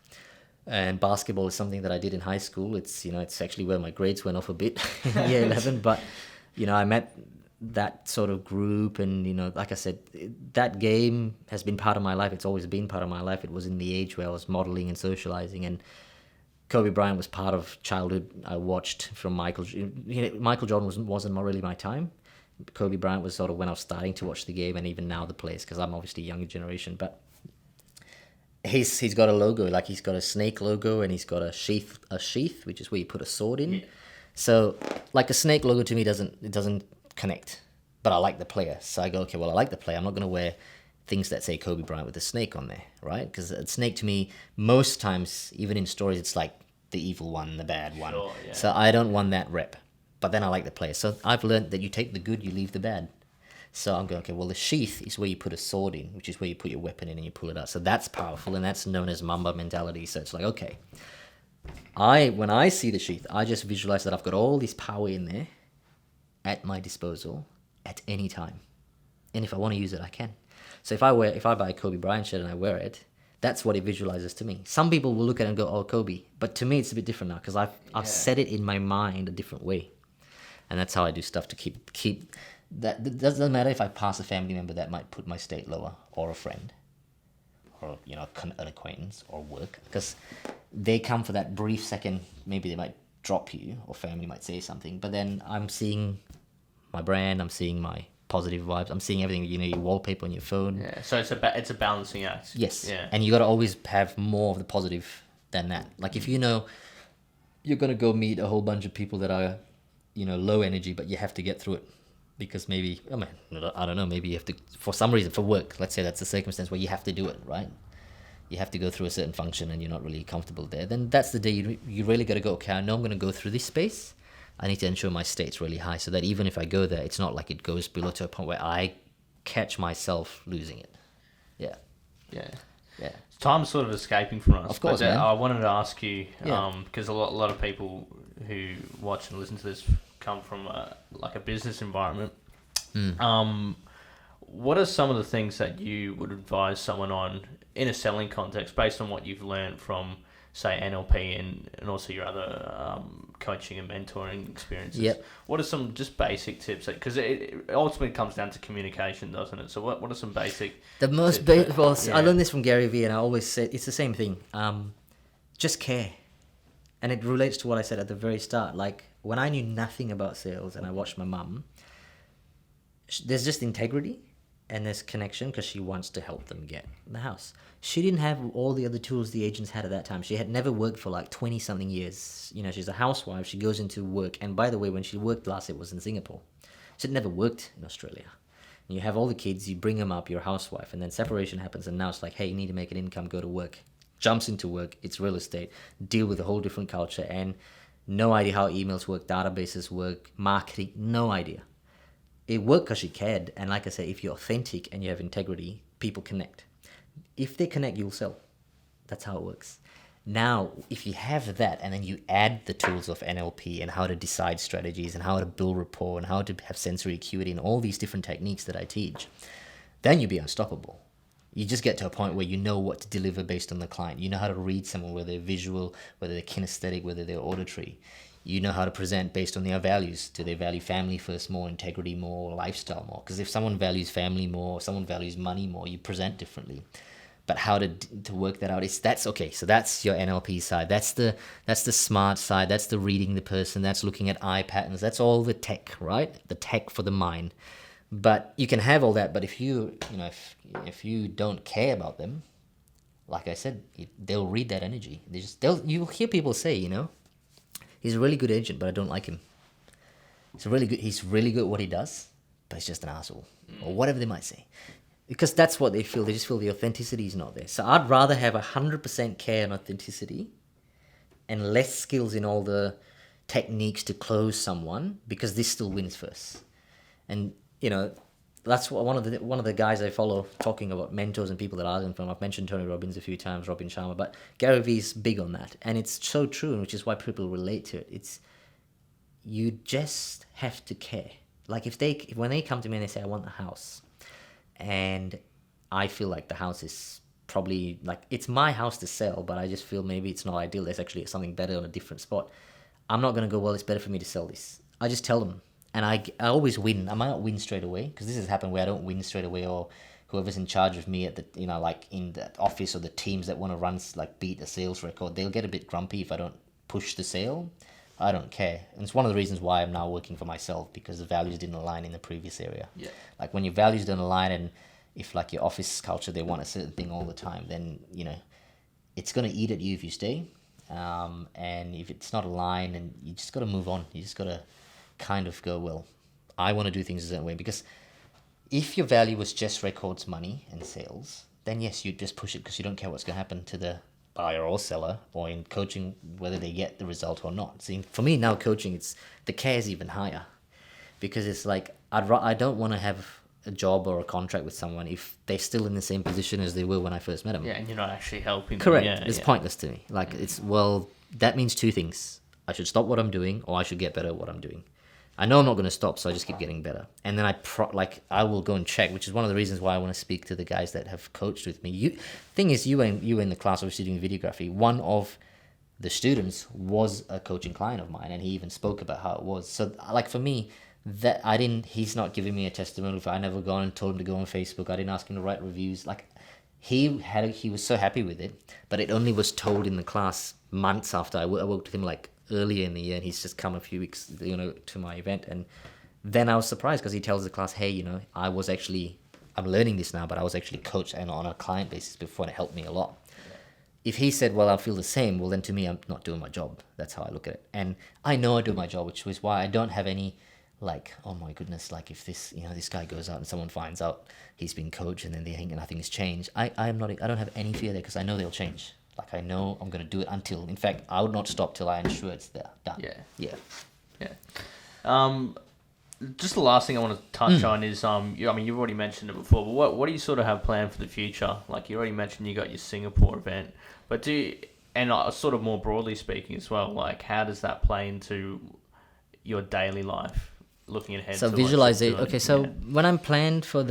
Speaker 2: and basketball is something that I did in high school. It's actually where my grades went off a bit in year 11, but I met that sort of group, and like I said, that game has been part of my life. It's always been part of my life. It was in the age where I was modeling and socializing, and Kobe Bryant was part of childhood. I watched from Michael. Michael Jordan wasn't really my time. Kobe Bryant was sort of when I was starting to watch the game, and even now the players, because I'm obviously younger generation. But he's got a logo, like he's got a snake logo, and he's got a sheath, which is where you put a sword in. Yeah. So like a snake logo to me doesn't connect, but I like the player. So I go, okay, well, I like the player. I'm not going to wear things that say Kobe Bryant with a snake on there, right? Because a snake to me, most times, even in stories, it's like the evil one, the bad one. Sure, yeah. So I don't want that rep. But then I like the player. So I've learned that you take the good, you leave the bad. So I'm going, okay, well, the sheath is where you put a sword in, which is where you put your weapon in and you pull it out. So that's powerful, and that's known as Mamba mentality. So it's like, okay, when I see the sheath, I just visualize that I've got all this power in there at my disposal at any time. And if I want to use it, I can. So if I buy a Kobe Bryant shirt and I wear it, that's what it visualizes to me. Some people will look at it and go, oh, Kobe. But to me, it's a bit different now because I've set it in my mind a different way. And that's how I do stuff to keep that. It doesn't matter if I pass a family member that might put my state lower, or a friend, or an acquaintance, or work, because they come for that brief second. Maybe they might drop you, or family might say something, but then I'm seeing my brand, I'm seeing my positive vibes, I'm seeing everything, your wallpaper on your phone.
Speaker 1: Yeah, so it's a balancing act.
Speaker 2: Yes.
Speaker 1: Yeah.
Speaker 2: And you got to always have more of the positive than that. Like if you're going to go meet a whole bunch of people that are, low energy, but you have to get through it because maybe, I don't know, maybe you have to, for some reason, for work, let's say that's a circumstance where you have to do it, right? You have to go through a certain function and you're not really comfortable there. Then that's the day you really got to go, okay, I know I'm going to go through this space. I need to ensure my state's really high so that even if I go there, it's not like it goes below to a point where I catch myself losing it. Yeah.
Speaker 1: Yeah.
Speaker 2: Yeah.
Speaker 1: Time's sort of escaping from us.
Speaker 2: Of course, man.
Speaker 1: I wanted to ask you, because a lot of people who watch and listen to this come from a business environment. What are some of the things that you would advise someone on in a selling context based on what you've learned from, say, NLP and also your other coaching and mentoring experiences?
Speaker 2: Yep.
Speaker 1: What are some just basic tips? Because it ultimately comes down to communication, doesn't it? So what are some basic
Speaker 2: The most
Speaker 1: tips?
Speaker 2: I learned this from Gary Vee, and I always say it's the same thing. Just care. And it relates to what I said at the very start. Like, when I knew nothing about sales and I watched my mum, there's just integrity and there's connection because she wants to help them get the house. She didn't have all the other tools the agents had at that time. She had never worked for like 20-something years. She's a housewife. She goes into work. And by the way, when she worked last, it was in Singapore. She'd never worked in Australia. And you have all the kids, you bring them up, you're a housewife, and then separation happens, and now it's like, hey, you need to make an income, go to work. Jumps into work, it's real estate, deal with a whole different culture, and no idea how emails work, databases work, marketing, no idea. It worked because she cared, and like I said, if you're authentic and you have integrity, people connect. If they connect, you'll sell. That's how it works. Now, if you have that, and then you add the tools of NLP and how to decide strategies and how to build rapport and how to have sensory acuity and all these different techniques that I teach, then you'll be unstoppable. You just get to a point where you know what to deliver based on the client. You know how to read someone, whether they're visual, whether they're kinesthetic, whether they're auditory. You know how to present based on their values. Do they value family first more, integrity more, lifestyle more? Because if someone values family more, or someone values money more, you present differently. But how to work that out that's okay. So that's your NLP side. That's the smart side. That's the reading the person. That's looking at eye patterns. That's all the tech, right? The tech for the mind. But you can have all that. But if you don't care about them, like I said, they'll read that energy. You'll hear people say, he's a really good agent, but I don't like him. He's really good at what he does, but he's just an asshole, or whatever they might say. Because that's what they feel. They just feel the authenticity is not there. So I'd rather have 100% care and authenticity and less skills in all the techniques to close someone, because this still wins first. And, that's what one of the guys I follow talking about mentors and people that I learn from. I've mentioned Tony Robbins a few times, Robin Sharma, but Gary Vee's big on that. And it's so true, which is why people relate to it. you just have to care. Like when they come to me and they say, I want a house, and I feel like the house is probably like, it's my house to sell, but I just feel maybe it's not ideal. There's actually something better on a different spot. I'm not going to go, well, it's better for me to sell this. I just tell them, and I always win. I might not win straight away, because this has happened where I don't win straight away, or whoever's in charge of me at the, like in the office, or the teams that want to run, like beat a sales record, they'll get a bit grumpy if I don't push the sale. I don't care. And it's one of the reasons why I'm now working for myself, because the values didn't align in the previous area.
Speaker 1: Yeah.
Speaker 2: Like when your values don't align, and if like your office culture, they want a certain thing all the time, then, it's going to eat at you if you stay. And if it's not aligned, and you just got to move on. You just got to kind of go, well, I want to do things a certain way. Because if your value was just records, money, and sales, then yes, you just push it because you don't care what's going to happen to the buyer or seller, or in coaching, whether they get the result or not. See, for me now, coaching, it's the care is even higher, because it's like I don't want to have a job or a contract with someone if they're still in the same position as they were when I first met them.
Speaker 1: Yeah, and you're not actually helping
Speaker 2: Correct.
Speaker 1: them.
Speaker 2: It's pointless to me. Like, that means two things. I should stop what I'm doing, or I should get better at what I'm doing. I know I'm not going to stop, so I just keep getting better. And then I will go and check, which is one of the reasons why I want to speak to the guys that have coached with me. Thing is, you in the class, obviously doing videography, one of the students was a coaching client of mine, and he even spoke about how it was. So, like, for me, he's not giving me a testimonial. I never gone and told him to go on Facebook. I didn't ask him to write reviews. Like, he was so happy with it, but it only was told in the class months after I worked with him, like earlier in the year, and he's just come a few weeks, to my event. And then I was surprised, because he tells the class, hey, I'm learning this now, but I was actually coached and on a client basis before, and it helped me a lot. If he said, well, I feel the same, well, then to me, I'm not doing my job. That's how I look at it. And I know I do my job, which is why I don't have any, like, oh my goodness, like if this, this guy goes out and someone finds out he's been coached and then they think nothing has changed. I don't have any fear there, because I know they'll change. Like, I know I'm going to do it until, in fact, I would not stop till I ensure it's there, done.
Speaker 1: Yeah. Just the last thing I want to touch on is, you've already mentioned it before, but what do you sort of have planned for the future? Like, you already mentioned you got your Singapore event, but sort of more broadly speaking as well, like, how does that play into your daily life, looking ahead?
Speaker 2: So visualize it. Okay, so when I'm planned for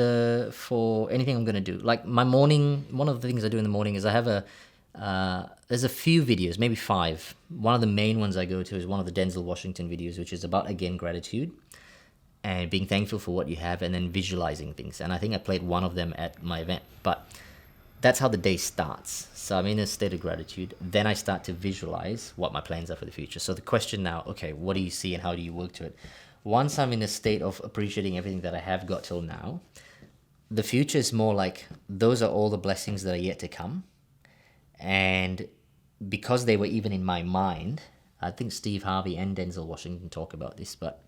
Speaker 2: anything I'm going to do, like my morning, one of the things I do in the morning is I have there's a few videos, maybe 5. One of the main ones I go to is one of the Denzel Washington videos, which is about, again, gratitude and being thankful for what you have, and then visualizing things. And I think I played one of them at my event, but that's how the day starts. So I'm in a state of gratitude. Then I start to visualize what my plans are for the future. So the question now, okay, what do you see and how do you work to it? Once I'm in a state of appreciating everything that I have got till now, the future is more like, those are all the blessings that are yet to come. And because they were even in my mind, I think Steve Harvey and Denzel Washington talk about this, but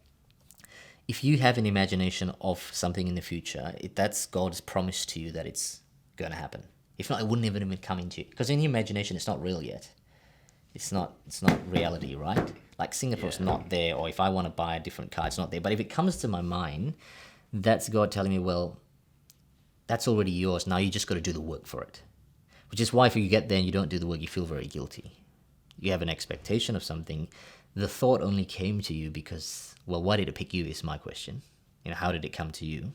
Speaker 2: if you have an imagination of something in the future, that's God's promise to you that it's going to happen. If not, it wouldn't even come into you. Because in your imagination, it's not real yet. It's not reality, right? Like, Singapore's not there, or if I want to buy a different car, it's not there. But if it comes to my mind, that's God telling me, well, that's already yours. Now you just got to do the work for it. Which is why if you get there and you don't do the work, you feel very guilty. You have an expectation of something. The thought only came to you because, well, why did it pick you is my question. How did it come to you?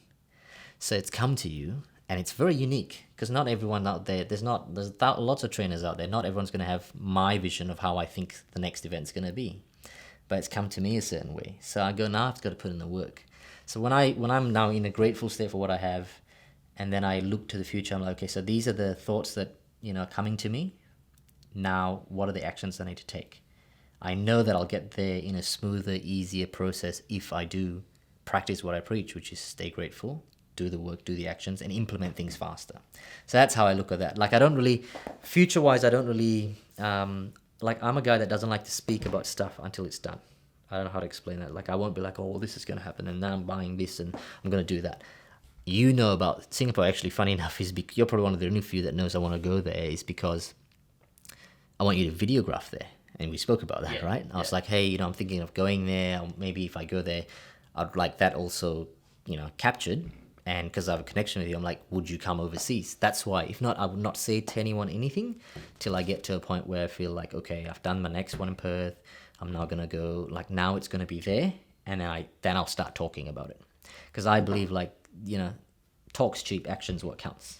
Speaker 2: So it's come to you, and it's very unique, because not everyone out there, there's lots of trainers out there. Not everyone's going to have my vision of how I think the next event's going to be. But it's come to me a certain way. So I go, now I've got to put in the work. So when I'm now in a grateful state for what I have, and then I look to the future, I'm like, okay, so these are the thoughts that, are coming to me. Now, what are the actions I need to take? I know that I'll get there in a smoother, easier process if I do practice what I preach, which is stay grateful, do the work, do the actions, and implement things faster. So that's how I look at that. Like, I don't really, future-wise, I don't really, I'm a guy that doesn't like to speak about stuff until it's done. I don't know how to explain that. Like, I won't be like, oh, well, this is going to happen, and now I'm buying this, and I'm going to do that. About Singapore, actually, funny enough, you're probably one of the only few that knows I want to go there, is because I want you to videograph there. And we spoke about that, right? I was like, hey, I'm thinking of going there. Or maybe if I go there, I'd like that also, captured. And because I have a connection with you, I'm like, would you come overseas? That's why. If not, I would not say to anyone anything till I get to a point where I feel like, okay, I've done my next one in Perth. I'm now gonna go, like, now it's gonna be there, and then I'll start talking about it, because I believe, like, you know, talk's cheap, action's what counts.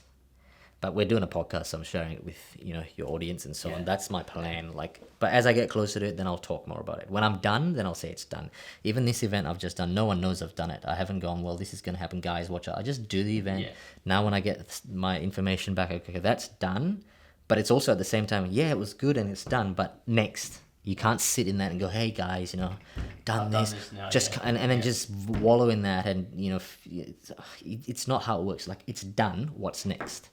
Speaker 2: But we're doing a podcast, so I'm sharing it with, you know, your audience and so on. That's my plan. Like, but as I get closer to it, then I'll talk more about it. When I'm done, then I'll say it's done. Even this event I've just done, no one knows I've done it. I haven't gone, well, this is going to happen, guys, watch out. I just do the event. Now when I get my information back, okay, that's done. But it's also at the same time, yeah, it was good and it's done, but next. You can't sit in that and go, hey guys, you know, done this now, just and then just wallow in that, and you know, it's not how it works. Like, it's done. What's next?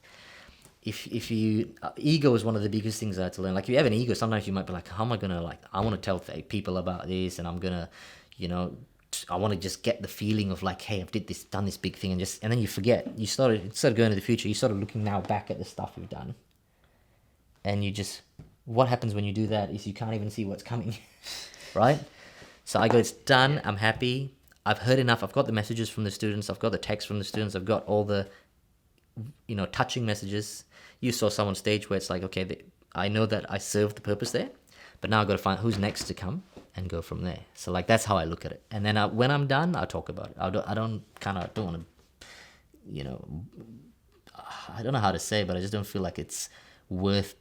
Speaker 2: If you ego is one of the biggest things I had to learn. Like, if you have an ego, sometimes you might be like, how am I gonna, like, I want to tell people about this, and I'm gonna, you know, I want to just get the feeling of like, hey, I've done this big thing, and then you forget. Instead of going to the future, you started looking now back at the stuff you've done, and you just, what happens when you do that is you can't even see what's coming, right? So I go, it's done. I'm happy. I've heard enough. I've got the messages from the students. I've got the text from the students. I've got all the, you know, touching messages. You saw someone stage where it's like, okay, I know that I served the purpose there, but now I've got to find who's next to come and go from there. So, like, that's how I look at it. And then when I'm done, I talk about it. I don't want to, you know, I don't know how to say, but I just don't feel like it's worth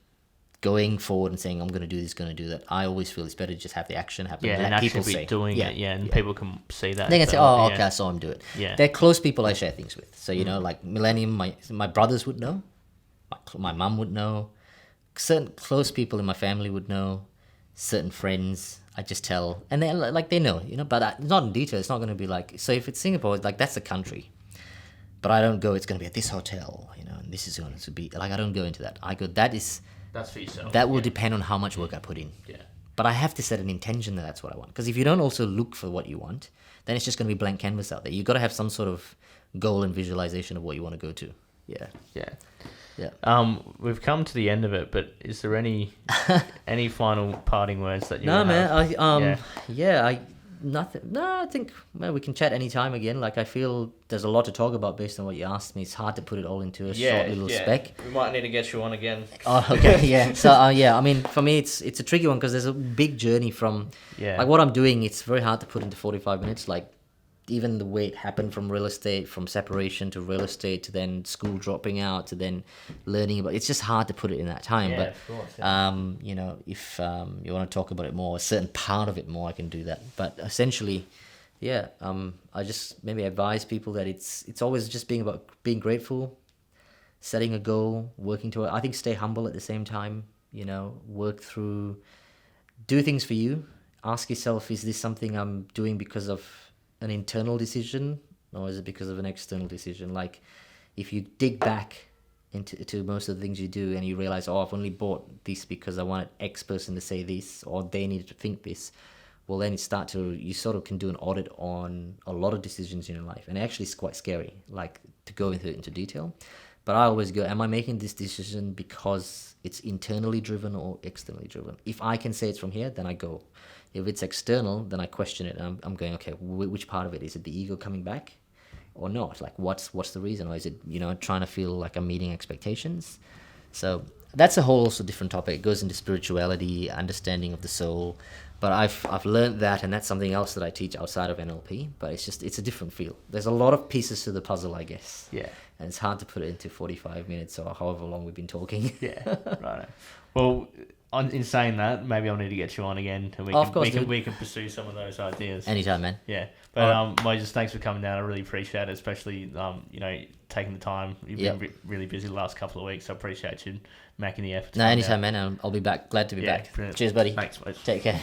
Speaker 2: going forward and saying, I'm going to do this, going to do that. I always feel it's better to just have the action happen.
Speaker 1: Yeah, and
Speaker 2: people
Speaker 1: actually be doing it, and people can see that.
Speaker 2: They can say, oh, okay, I saw him do it.
Speaker 1: Yeah.
Speaker 2: They're close people I share things with. So, you know, like Millennium, my brothers would know. My mum would know. Certain close people in my family would know. Certain friends, I just tell. And they like, they know, you know, but not in detail. It's not going to be like, so if it's Singapore, it's like, that's the country. But I don't go, it's going to be at this hotel, you know, and this is going to be, like, I don't go into that. I go, that's for yourself. That will depend on how much work I put in. Yeah. But I have to set an intention that that's what I want. Because if you don't also look for what you want, then it's just going to be blank canvas out there. You've got to have some sort of goal and visualization of what you want to go to. Yeah.
Speaker 1: Yeah. Yeah. We've come to the end of it, but is there any final parting words that you
Speaker 2: No,
Speaker 1: have?
Speaker 2: man. Nothing. No, I think, well, we can chat anytime again. Like, I feel there's a lot to talk about based on what you asked me. It's hard to put it all into a short little spec.
Speaker 1: We might need to get you on again.
Speaker 2: Oh, okay, yeah. So, I mean, for me, it's a tricky one because there's a big journey from, like, what I'm doing. It's very hard to put into 45 minutes. Like, even the way it happened from real estate, from separation to real estate, to then school dropping out, to then learning about, it's just hard to put it in that time. But
Speaker 1: of course,
Speaker 2: you know, if you want to talk about it more, a certain part of it more, I can do that. But essentially, I just maybe advise people that it's always just being about being grateful, setting a goal, working toward. I think stay humble at the same time. You know, work through, do things for you. Ask yourself, is this something I'm doing because of an internal decision, or is it because of an external decision? Like, if you dig back into most of the things you do and you realize, oh, I've only bought this because I wanted X person to say this, or they needed to think this, well, then you sort of can do an audit on a lot of decisions in your life. And actually it's quite scary, like, to go into detail. But I always go, am I making this decision because it's internally driven or externally driven? If I can say it's from here, then I go. If it's external, then I question it. And I'm going, okay, which part of it? Is it the ego coming back or not? Like, what's the reason? Or is it, you know, trying to feel like I'm meeting expectations? So that's a whole also different topic. It goes into spirituality, understanding of the soul. But I've learned that, and that's something else that I teach outside of NLP. But it's a different feel. There's a lot of pieces to the puzzle, I guess.
Speaker 1: Yeah.
Speaker 2: And it's hard to put it into 45 minutes or however long we've been talking.
Speaker 1: Yeah, right. Well, in saying that, maybe I'll need to get you on again, and we can pursue some of those ideas.
Speaker 2: Anytime, man.
Speaker 1: Yeah, but Moses, thanks for coming down. I really appreciate it, especially you know, taking the time. You've been really busy the last couple of weeks. So I appreciate you making the effort.
Speaker 2: No, anytime, man. I'll be back. Glad to be back.
Speaker 1: Brilliant.
Speaker 2: Cheers, buddy.
Speaker 1: Thanks, mate.
Speaker 2: Take care.